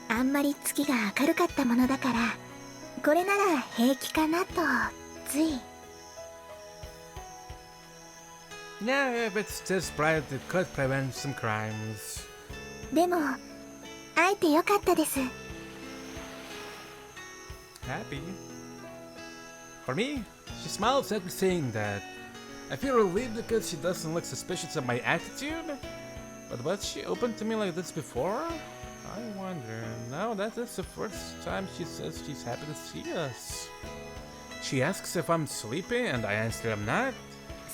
あんまり月が明るかったものだから、これなら平気かなと、つい。Yeah, if it's this bright, it could prevent some crimes. でも、会えてよかったです。Happy? For me, she smiles at me saying that. I feel relieved because she doesn't look suspicious of my attitude. But was she open to me like this before? I wonder. No, that is the first time she says she's happy to see us. She asks if I'm sleepy and I answer I'm not.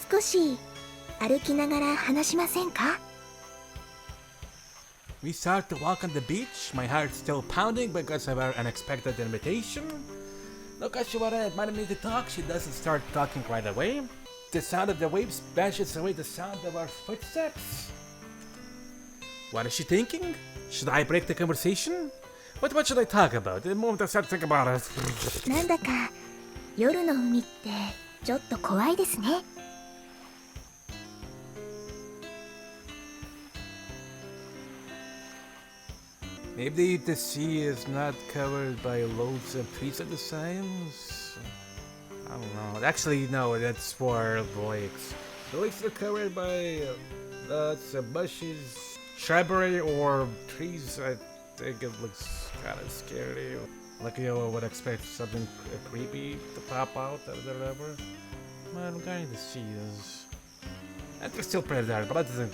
少し歩きながら話しませんか? We start to walk on the beach, my heart still pounding because of our unexpected invitation. Though Kashiwara invited me to talk, she doesn't start talking right away. The sound of the waves bashes away the sound of our footsteps. What is she thinking? Should I break the conversation? What should I talk about? The moment I start thinking about it. なんだか夜の海ってちょっと怖いですね。Maybe the sea is not covered by loads of trees at the signs. I don't know. Actually, no, that's for lakes. The lakes are covered by lots of bushes, shrubbery, or trees. I think it looks kind of scary. Like you would expect something creepy to pop out of the river. But regarding the sea is... And they're still pretty dark, but I didn't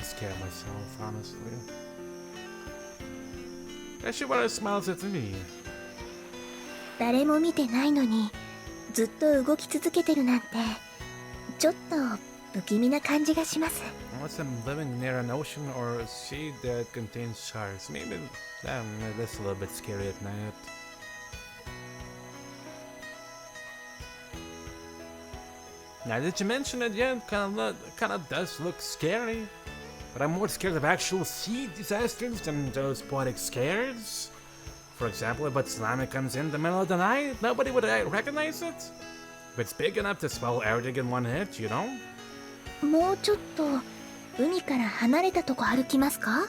scare myself, honestly. Kashiwara smiles at me. 誰も見てないのにずっと動き続けてるなんてちょっと不気味な感じがします。 Unless I'm living near an ocean or a sea that contains sharks. Maybe that's a little bit scary at night. Now that you mention it, yeah, kind of does look scary. But I'm more scared of actual sea disasters than those poetic scares. For example, if a tsunami comes in the middle of the night, nobody would recognize it. If it's big enough to swallow everything in one hit, you know? もうちょっと海から離れたとこ歩きますか?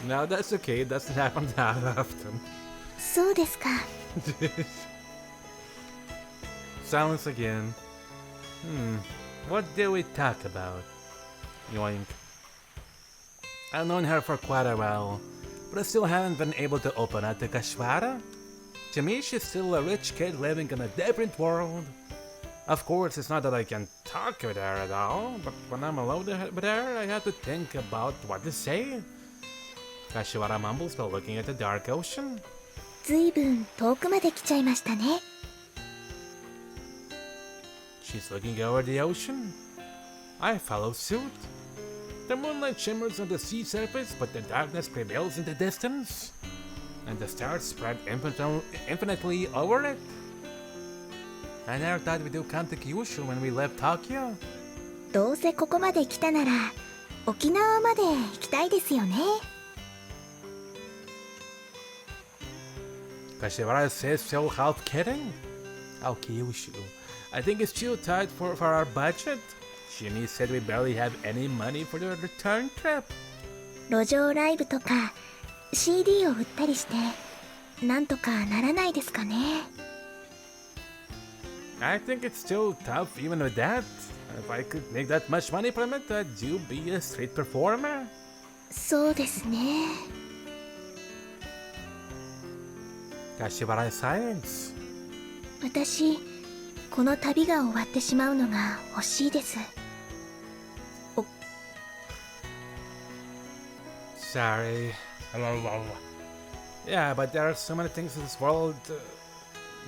No, that's okay. It doesn't happen that often. そうですか。Silence again. What do we talk about? Yoink. I've known her for quite a while, but I still haven't been able to open up to Kashiwara. To me, she's still a rich kid living in a different world. Of course, it's not that I can talk with her at all, but when I'm alone with her, I have to think about what to say. Kashiwara mumbles while looking at the dark ocean. ずいぶん遠くまで来ちゃいましたね。 She's looking over the ocean. I follow suit. The moonlight shimmers on the sea surface, but the darkness prevails in the distance. And the stars spread infinitely over it. I never thought we do come to Kyushu when we left Tokyo. どうせここまで来たなら沖縄まで行きたいですよね。 Kashiwara says so, half kidding. Oh, Kyushu. I think it's too tight for our budget. Shinny said we barely have any money for the return trip. 路上ライブとか CD を売ったりしてなんとかならないですかね。 I think it's still tough even with that. If I could make that much money from it, I'd do be a street performer. そうですね。 Kashiwara sighs. 私この旅が終わってしまうのが欲しいです。 Sorry. Yeah, but there are so many things in this world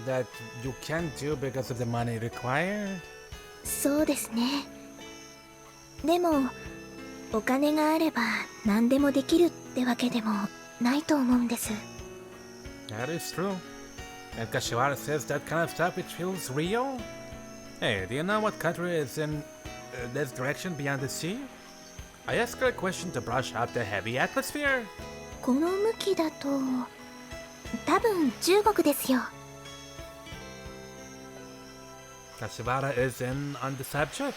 that you can't do because of the money required. そうですね。でもお金があれば何でもできるってわけでもないと思うんです。 That is true. And Kashiwara says that kind of stuff which feels real. Hey, do you know what country is in this direction beyond the sea? I asked her a question to brush out the heavy atmosphere. この向きだと多分中国ですよ。 Kashiwara is in on the subject.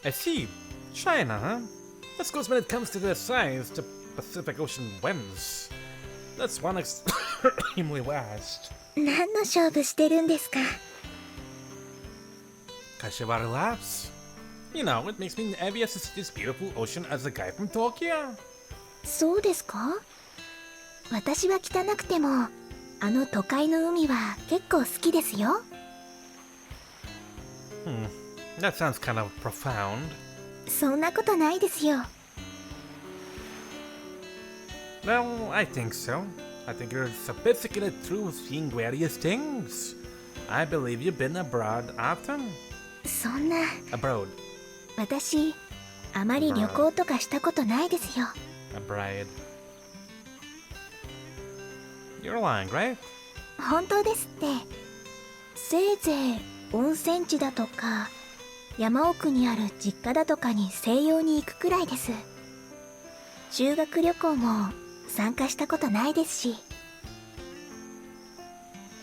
I see. China, huh? That's because when it comes to the size, the Pacific Ocean wins. That's one extremely vast. 何の勝負してるんですか？ Kashiwara laughs. You know, it makes me envious to see this beautiful ocean as a guy from Tokyo. そうですか？私は汚くてもあの都会の海は結構好きですよ。That sounds kind of profound. そんなことないですよ。 Well, I think so. I think you're sophisticated through seeing various things. I believe you've been abroad often. そんな、 Abroad. 私あまり旅行とかしたことないですよ。 Abroad. You're lying, right? 本当ですって。せいぜい温泉地だとか山奥にある実家だとかに静養に行くくらいです。修学旅行も参加したことないですし。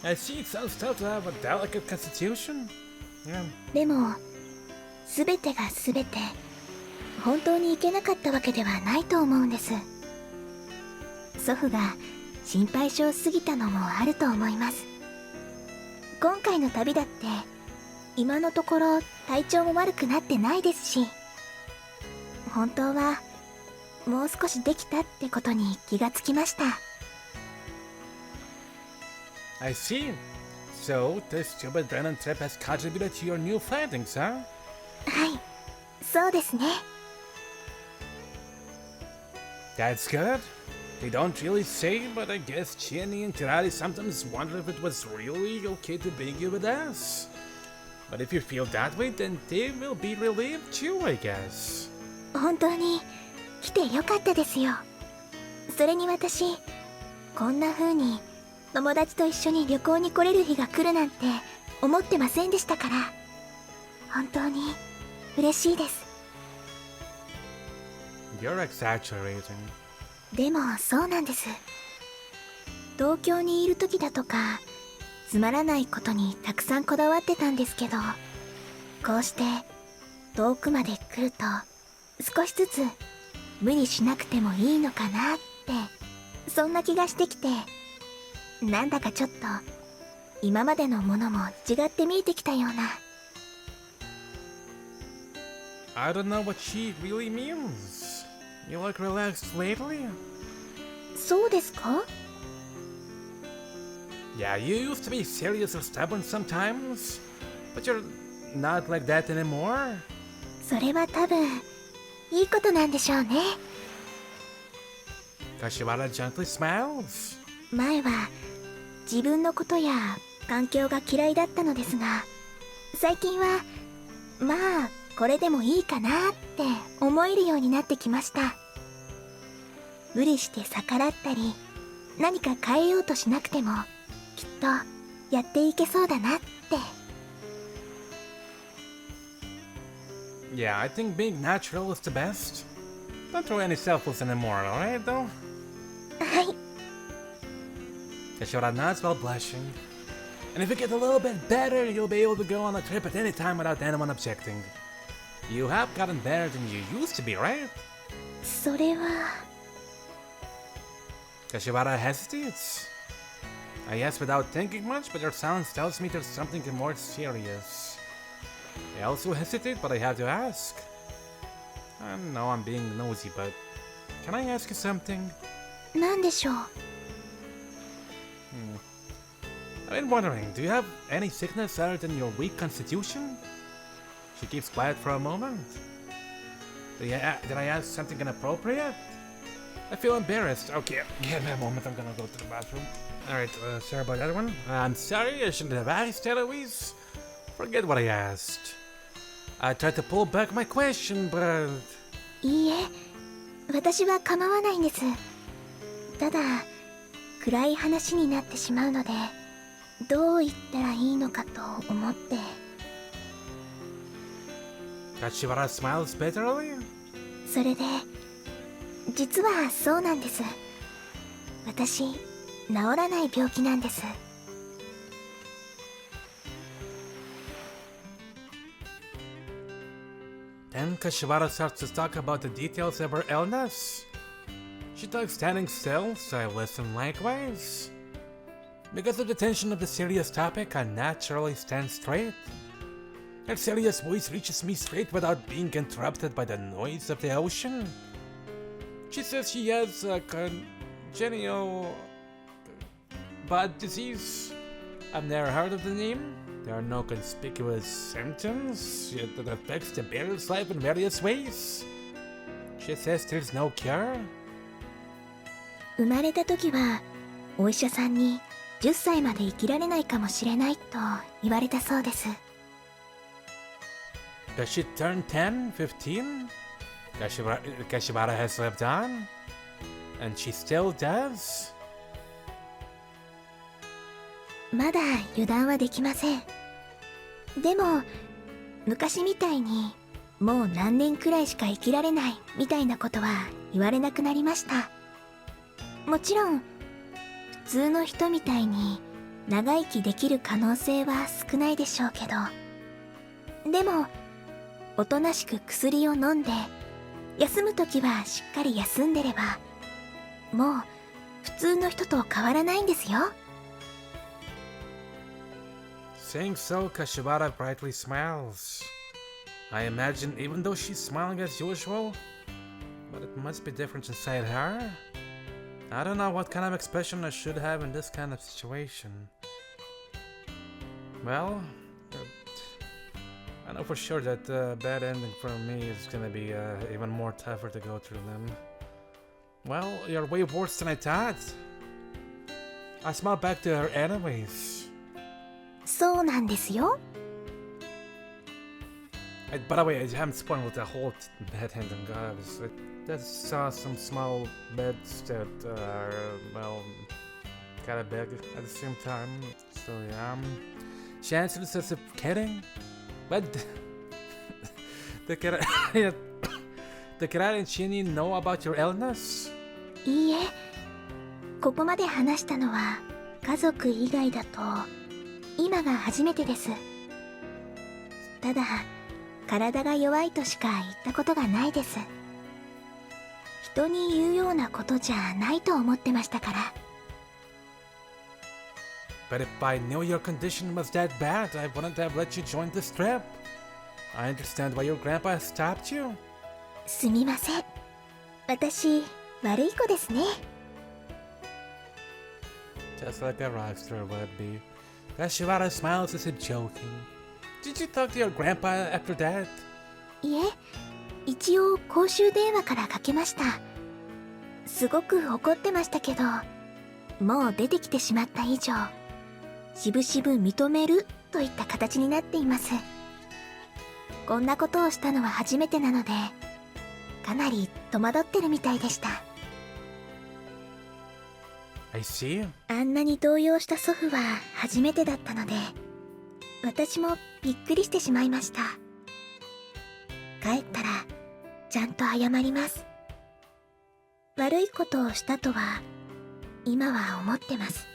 I see it sounds tough to have a delicate constitution. Yeah. でも全てが全て本当に行けなかったわけではないと思うんです。祖父が心配性すぎたのもあると思います。今回の旅だって今のところ体調も悪くなってないですし、本当はもう少しできたってことに気がつきました。 I see. So, this stupid Brennan trip has contributed to your new findings, huh? はい、そうですね。 That's good. They don't really say, but I guess Jenny and Tirari sometimes wonder if it was really okay to bring you with us. But if you feel that way, then they will be relieved too, I guess. 本当に来てよかったですよ。それに私こんな風に友達と一緒に旅行に来れる日が来るなんて思ってませんでしたから、本当に嬉しいです。 You're exaggerating. でもそうなんです。東京にいる時だとかつまらないことにたくさんこだわってたんですけど、こうして遠くまで来ると少しずつ無理しなくてもいいのかなって、そんな気がしてきて、なんだかちょっと今までのものも違って見えてきたような。 I don't know what she really means. You look relaxed lately? そうですか？ Yeah, you used to be serious or stubborn sometimes, but you're not like that anymore. それは多分いいことなんでしょうね。 Kashiwara gently smiles. 前は自分のことや環境が嫌いだったのですが、最近はまあこれでもいいかなって思えるようになってきました。無理して逆らったり何か変えようとしなくてもきっとやっていけそうだなって。 Yeah, I think being natural is the best. Don't throw any self-less anymore, alright though? はい。 Kashiwara nods while blushing. And if you get a little bit better, you'll be able to go on a trip at any time without anyone objecting. You have gotten better than you used to be, right? それは Kashiwara hesitates. I ask without thinking much, but your silence tells me there's something more serious. I also hesitate, but I have to ask. I know I'm being nosy, but can I ask you something? 何でしょう。 I've been wondering, do you have any sickness other than your weak constitution? She keeps quiet for a moment. Did I ask something inappropriate? I feel embarrassed. Okay, give me a moment, I'm gonna go to the bathroom. Alright, sorry about that one. I'm sorry, I shouldn't have asked, Eloise. Forget what I asked. I tried to pull back my question, but... いいえ、私は構わないんです。ただ暗い話になってしまうので、どう言ったらいいのかと思って。 Kashiwara smiles bitterly. それで実はそうなんです。私治らない病気なんです。Then Kashiwara starts to talk about the details of her illness. She talks standing still, so I listen likewise. Because of the tension of the serious topic, I naturally stand straight. Her serious voice reaches me straight without being interrupted by the noise of the ocean. She says she has a congenital bad disease. I've never heard of the name. There are no conspicuous symptoms, yet that affects the bearer's life in various ways. She says there's no cure. 生まれた時はお医者さんに10歳まで生きられないかもしれないと言われたそうです。Does she turn 10, 15? Kashiwara has lived on, and she still does. まだ油断はできません。でも昔みたいにもう何年くらいしか生きられないみたいなことは言われなくなりました。もちろん普通の人みたいに長生きできる可能性は少ないでしょうけど、でもおとなしく薬を飲んで休むときはしっかり休んでればもう普通の人と変わらないんですよ。Saying so, Kashiwara brightly smiles. I imagine even though she's smiling as usual, but it must be different inside her. I don't know what kind of expression I should have in this kind of situation. Well, I know for sure that the bad ending for me is gonna be even more tougher to go through than... Well, you're way worse than I thought. I smile back to her anyways. そうなんですよ。By the way, I haven't spoiled the whole bad ending, guys. I just saw some small beds that are, well, kinda big at the same time. So yeah, she answers as if kidding. But the Kira and Shinny know about your illness? いいえ、ここまで話したのは家族以外だと今が初めてです。ただ体が弱いとしか言ったことがないです。人に言うようなことじゃないと思ってましたから。But if I knew your condition was that bad, I wouldn't have let you join this trip. I understand why your grandpa stopped you. すみません。私悪い子ですね。Just like a rockster would be. Kashiwara smiles as if joking. Did you talk to your grandpa after that? いえ、一応公衆電話からかけました。すごく怒ってましたけど、もう出てきてしまった以上、しぶしぶ認めるといった形になっています。こんなことをしたのは初めてなので、かなり戸惑ってるみたいでした。I see. あんなに動揺した祖父は初めてだったので、私もびっくりしてしまいました。帰ったらちゃんと謝ります。悪いことをしたとは今は思ってます。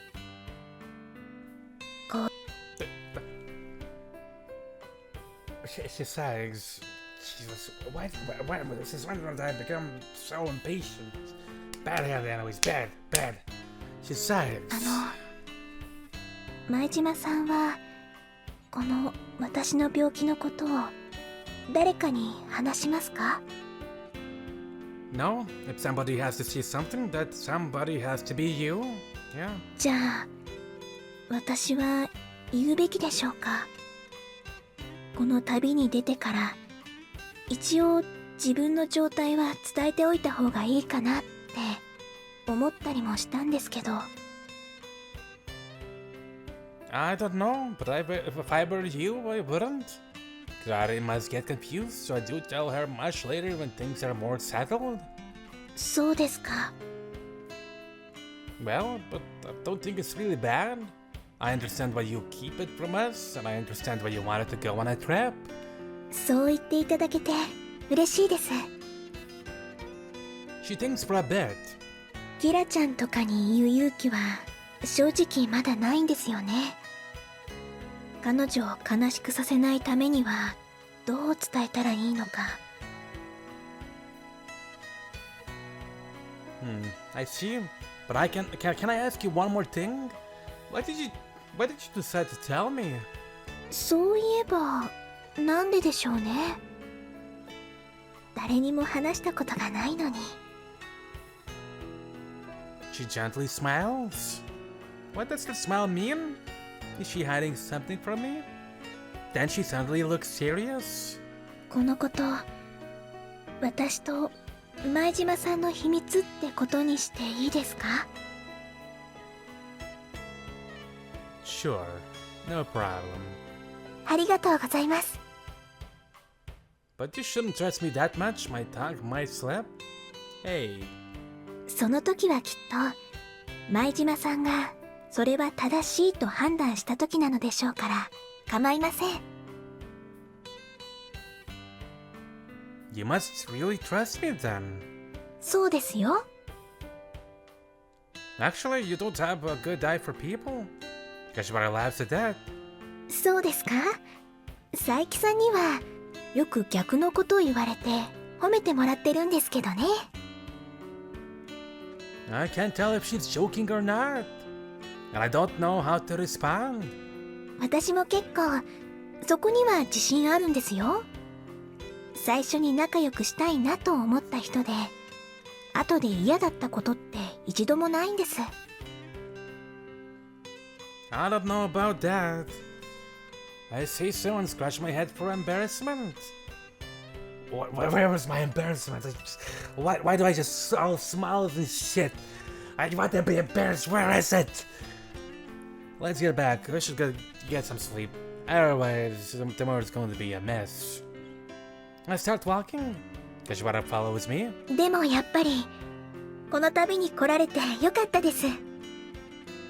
She says, Jesus, why this is when I become so impatient. Bad hand anyways, bad. She says. 前島さんはこの私の病気のことを誰かに話しますか？ No, if somebody has to see something, that somebody has to be you. Yeah. じゃあ私は言うべきでしょうか？この旅に出てから一応自分の状態は伝えておいた方がいいかなって思ったりもしたんですけど。I don't know, but if I were you, I wouldn't. Clary must get confused, so I do tell her much later when things are more settled. そうですか。Well, but I don't think it's really bad. I understand why you keep it from us, and I understand why you wanted to go on a trip. そう言っていただけて嬉しいです。She thinks for a bit. キラちゃんとかに言う勇気は正直まだないんですよね。彼女を悲しくさせないためにはどう伝えたらいいのか。I see. But can I ask you one more thing? Why did you decide to tell me? そういえばなんででしょうね。誰にも話したことがないのに。She gently smiles. What does the smile mean? Is she hiding something from me? Then she suddenly looks serious. このこと、私と前島さんの秘密ってことにしていいですか？ Sure, no problem. ありがとうございます。But you shouldn't trust me that much. My tongue might slip. Hey. その時はきっと前島さんがそれは正しいと判断した時なのでしょうから構いません。You must really trust me then. そうですよ。 Actually, you don't have a good eye for people. Kashiwara laughs at that. そうですか？佐伯さんにはよく逆のことを言われて褒めてもらってるんですけどね。I can't tell if she's joking or not. And I don't know how to respond. 私も結構そこには自信あるんですよ。最初に仲良くしたいなと思った人で後で嫌だったことって一度もないんです。 I don't know about that. I say so and scratch my head for embarrassment. Where was my embarrassment? Why do I just all smiles and shit? I want to be embarrassed. Where is it? Let's get back. I should get some sleep. Otherwise, tomorrow's going to be a mess. I start walking. Kashiwara follows me. でもやっぱりこの旅に来られてよかったです。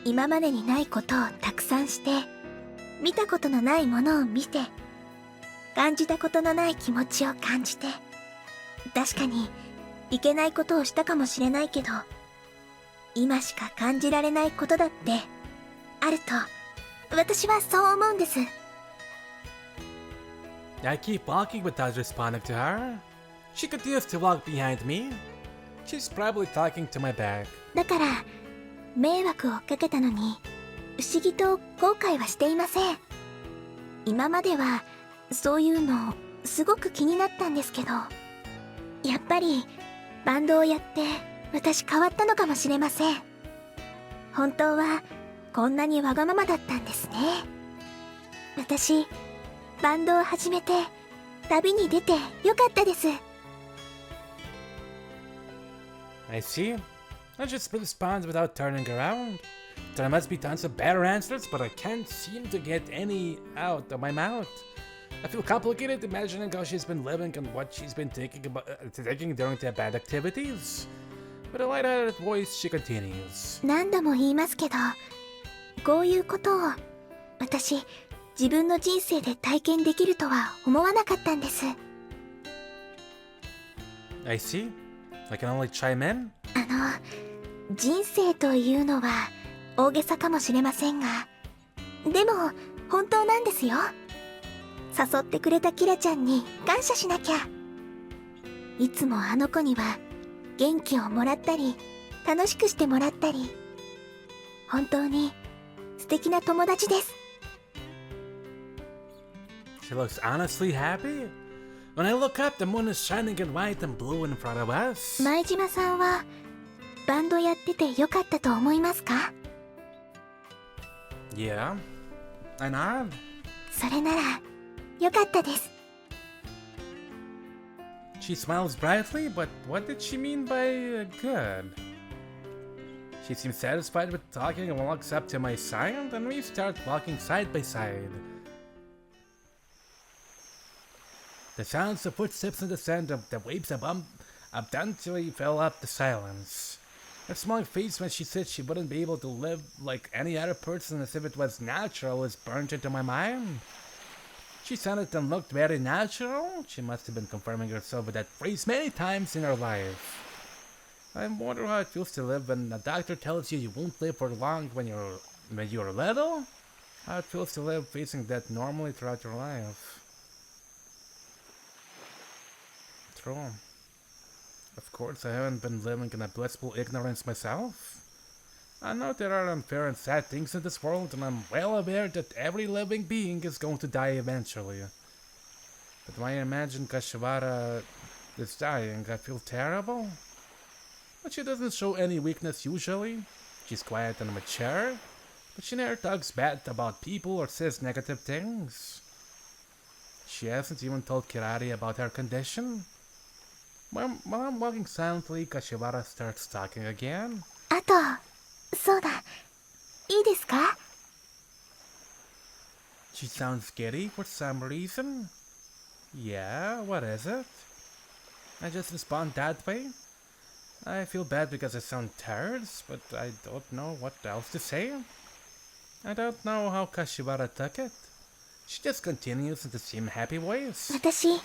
今までにないことをたくさんして見たことのないものを見て感じたことのない気持ちを感じて、確かにいけないことをしたかもしれないけど今しか感じられないことだってあると私はそう思うんです。 I keep walking without responding to her. She continues to walk behind me. She's probably talking to my back. だから迷惑をかけたのに不思議と後悔はしていません。今まではそういうのすごく気になったんですけど、やっぱりバンドをやって私変わったのかもしれません。本当はこんなにわがままだったんですね。私バンドを始めて旅に出てよかったです。 I see. I just respond without turning around. There must be tons of better answers, but I can't seem to get any out of my mouth. I feel complicated imagining how she's been living and what she's been thinking during the bad activities. With a light-hearted voice, she continues. 何度も言いますけど、こういうことを私自分の人生で体験できるとは思わなかったんです。 I see. I can only chime in. 人生というのは大げさかもしれませんが、でも本当なんですよ。誘ってくれたキラちゃんに感謝しなきゃ。いつもあの子には元気をもらったり楽しくしてもらったり、本当に素敵な友達です。 She looks honestly happy. When I look up, the moon is shining in white and blue in front of us. 前島さんはバンドやっててよかったと思いますか？ Yeah, I nod. それならよかったです。 She smiles brightly, but what did she mean by good? She seems satisfied with talking and walks up to my side, and we start walking side by side. The sounds of footsteps in the sand of the waves abundantly fill up the silence. Her smiling face when she said she wouldn't be able to live like any other person as if it was natural is burned into my mind. She sounded and looked very natural. She must have been confirming herself with that phrase many times in her life. I wonder how it feels to live when the doctor tells you you won't live for long when you're little. How it feels to live facing death normally throughout your life. True. Of course, I haven't been living in a blissful ignorance myself. I know there are unfair and sad things in this world, and I'm well aware that every living being is going to die eventually. But when I imagine Kashiwara is dying, I feel terrible. But she doesn't show any weakness usually. She's quiet and mature, but she never talks bad about people or says negative things. She hasn't even told Kirari about her condition. While I'm walking silently, Kashiwara starts talking again. あと、そうだ。いいですか？ She sounds giddy for some reason. Yeah, what is it? I just respond that way. I feel bad because I sound tired, but I don't know what else to say. I don't know how Kashiwara took it. She just continues in the same happy ways. 私、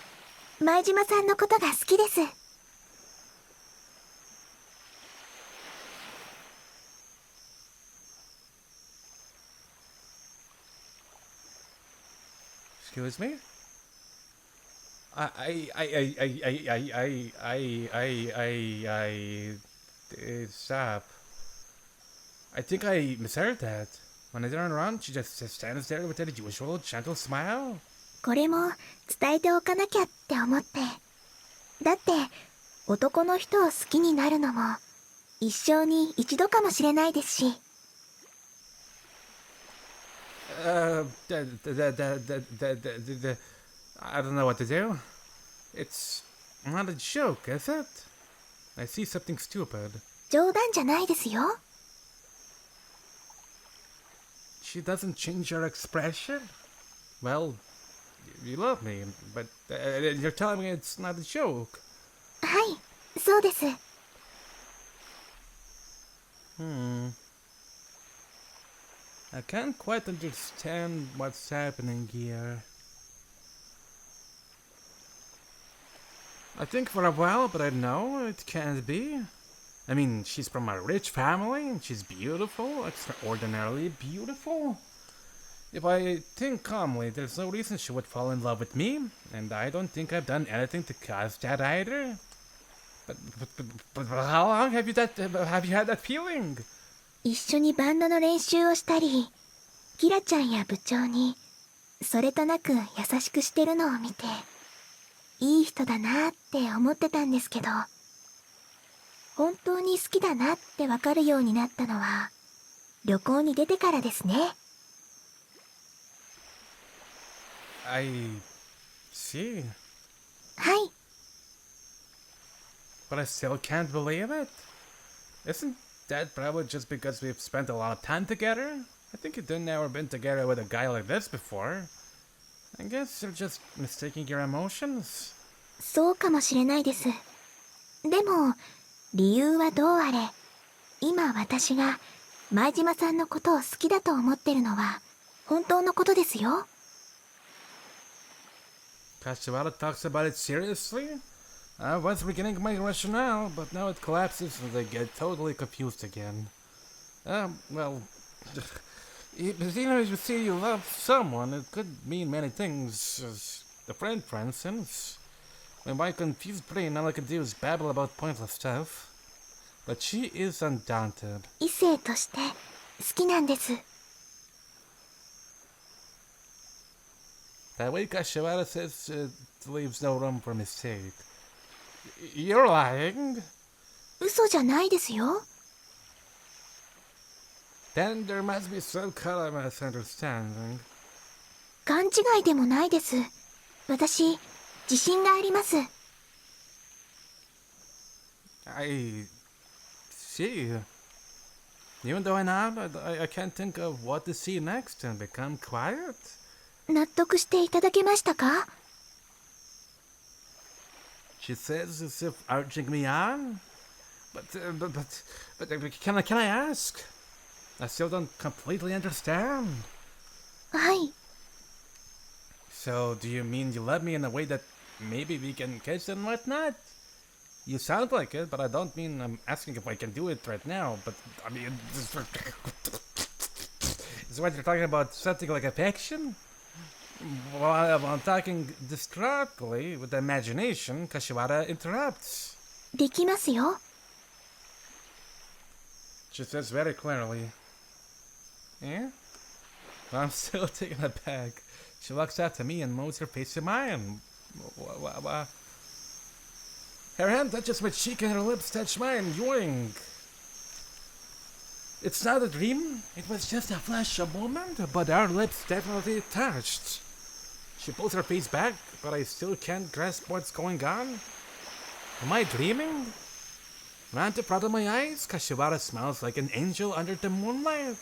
前島さんのことが好きです。Excuse me? Stop. I think I misheard that. When I turn around, she just stands there with her usual gentle smile. これも伝えておかなきゃって思って。だって、男の人を好きになるのも、一生に一度かもしれないですし。I don't know what to do. It's not a joke, is it? I see something stupid. 冗談じゃないですよ。She doesn't change her expression? Well, you love me, but you're telling me it's not a joke. はい、そうです。I can't quite understand what's happening here. I think for a while, but I know it can't be. I mean, she's from a rich family, and she's beautiful, extraordinarily beautiful. If I think calmly, there's no reason she would fall in love with me, and I don't think I've done anything to cause that either. But how long have you had that feeling? 一緒にバンドの練習をしたり、キラちゃんや部長にそれとなく優しくしてるのを見て、いい人だなって思ってたんですけど、本当に好きだなってわかるようになったのは旅行に出てからですね。I see. はい。 But I still can't believe it. Isn't that probably just because we've spent a lot of time together? I think you've never been together with a guy like this before. I guess you're just mistaking your emotions. そうかもしれないです。でも、理由はどうあれ、今私が前島さんのことを好きだと思ってるのは本当のことですよ。Kashiwara talks about it seriously? I was beginning my rationale, but now it collapses and I get totally confused again. Well, if you say you love someone, it could mean many things. As a friend, for instance. When my confused brain, all I can do is babble about pointless stuff. But she is undaunted. 異性として好きなんです。That way Kashiwara says it leaves no room for mistake. You're lying? 嘘じゃないですよ。Then there must be some kind of misunderstanding. 勘違いでもないです。私、自信があります。I see. Even though I can't think of what to see next and become quiet. 納得していただけましたか？ She says as if urging me on. But can I ask? I still don't completely understand. はい。 So do you mean you love me in a way that maybe we can kiss and whatnot? You sound like it, but I don't mean I'm asking if I can do it right now. But I mean, is what you're talking about something like affection? While I'm talking distraughtly with the imagination, Kashiwara interrupts. できますよ。 She says very clearly. Yeah? I'm still taken aback. She walks up to me and moves her face to mine. Her hand touches my cheek and her lips touch mine. Yoink! It's not a dream. It was just a flash, a moment, but our lips definitely touched. She pulls her face back, but I still can't grasp what's going on. Am I dreaming? Round the front of my eyes, Kashiwara smiles like an angel under the moonlight.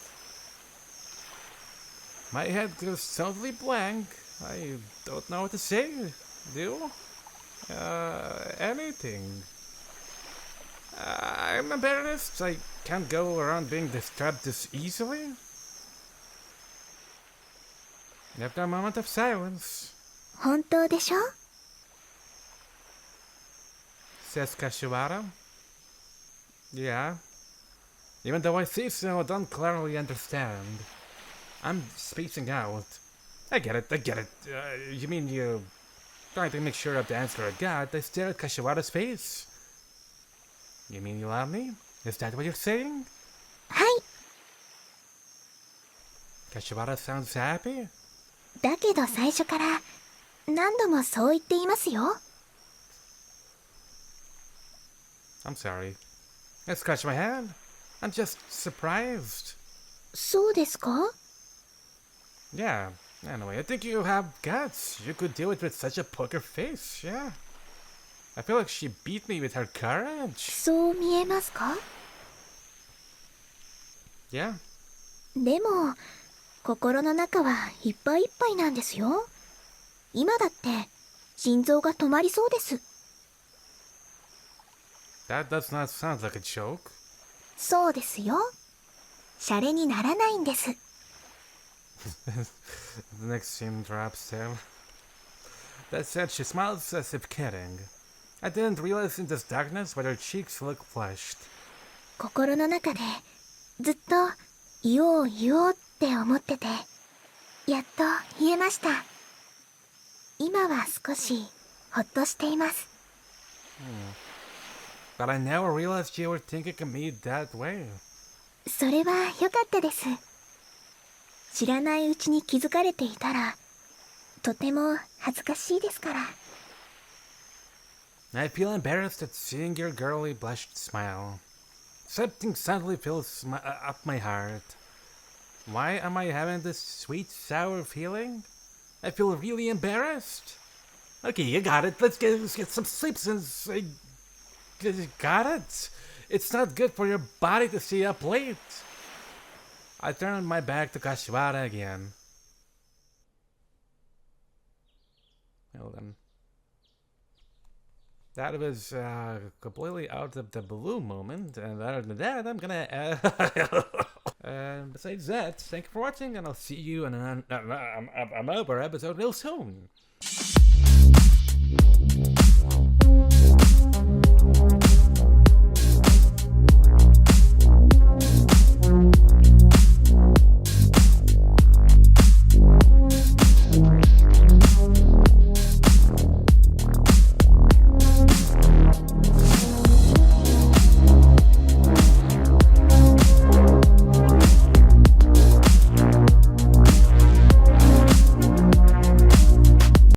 My head goes totally blank. I don't know what to say. Do? Anything. I'm embarrassed. I can't go around being disturbed this easily. After a moment of silence, 本当でしょ? says Kashiwara. Yeah. Even though I say so, I don't clearly understand. I'm spacing out. I get it. You mean you... Trying to make sure of the answer I got, I stare at Kashiwara's face. You mean you love me? Is that what you're saying? はい。 Kashiwara sounds happy. だけど最初から何度もそう言っていますよ。 I'm sorry. I scratched my head. I'm just surprised. そうですか? Yeah. Anyway, I think you have guts. You could do it with such a poker face, yeah. I feel like she beat me with her courage. そう見えますか? Yeah. でも心の中はいっぱいいっぱいなんですよ。今だって心臓が止まりそうです。 That does not sound like a joke. そうですよ。シャレにならないんです。 The next scene drops down. That said, she smiles as if kidding. I didn't realize in this darkness why her cheeks look flushed. 心の中でずっと言おうって思ってて、やっと言えました。今は少しほっとしています。 But I never realized you were thinking of me that way. それは良かったです。知らないうちに気づかれていたら、とても恥ずかしいですから。 I feel embarrassed at seeing your girly blushed smile. Something suddenly fills up my heart. Why am I having this sweet, sour feeling? I feel really embarrassed. Okay, you got it. Let's get some sleep since I got it. It's not good for your body to stay up late. I turned my back to Kashiwara again. Hold on. That was completely out of the blue moment, and other than that, I'm gonna. Besides that, thank you for watching, and I'll see you in another episode real soon.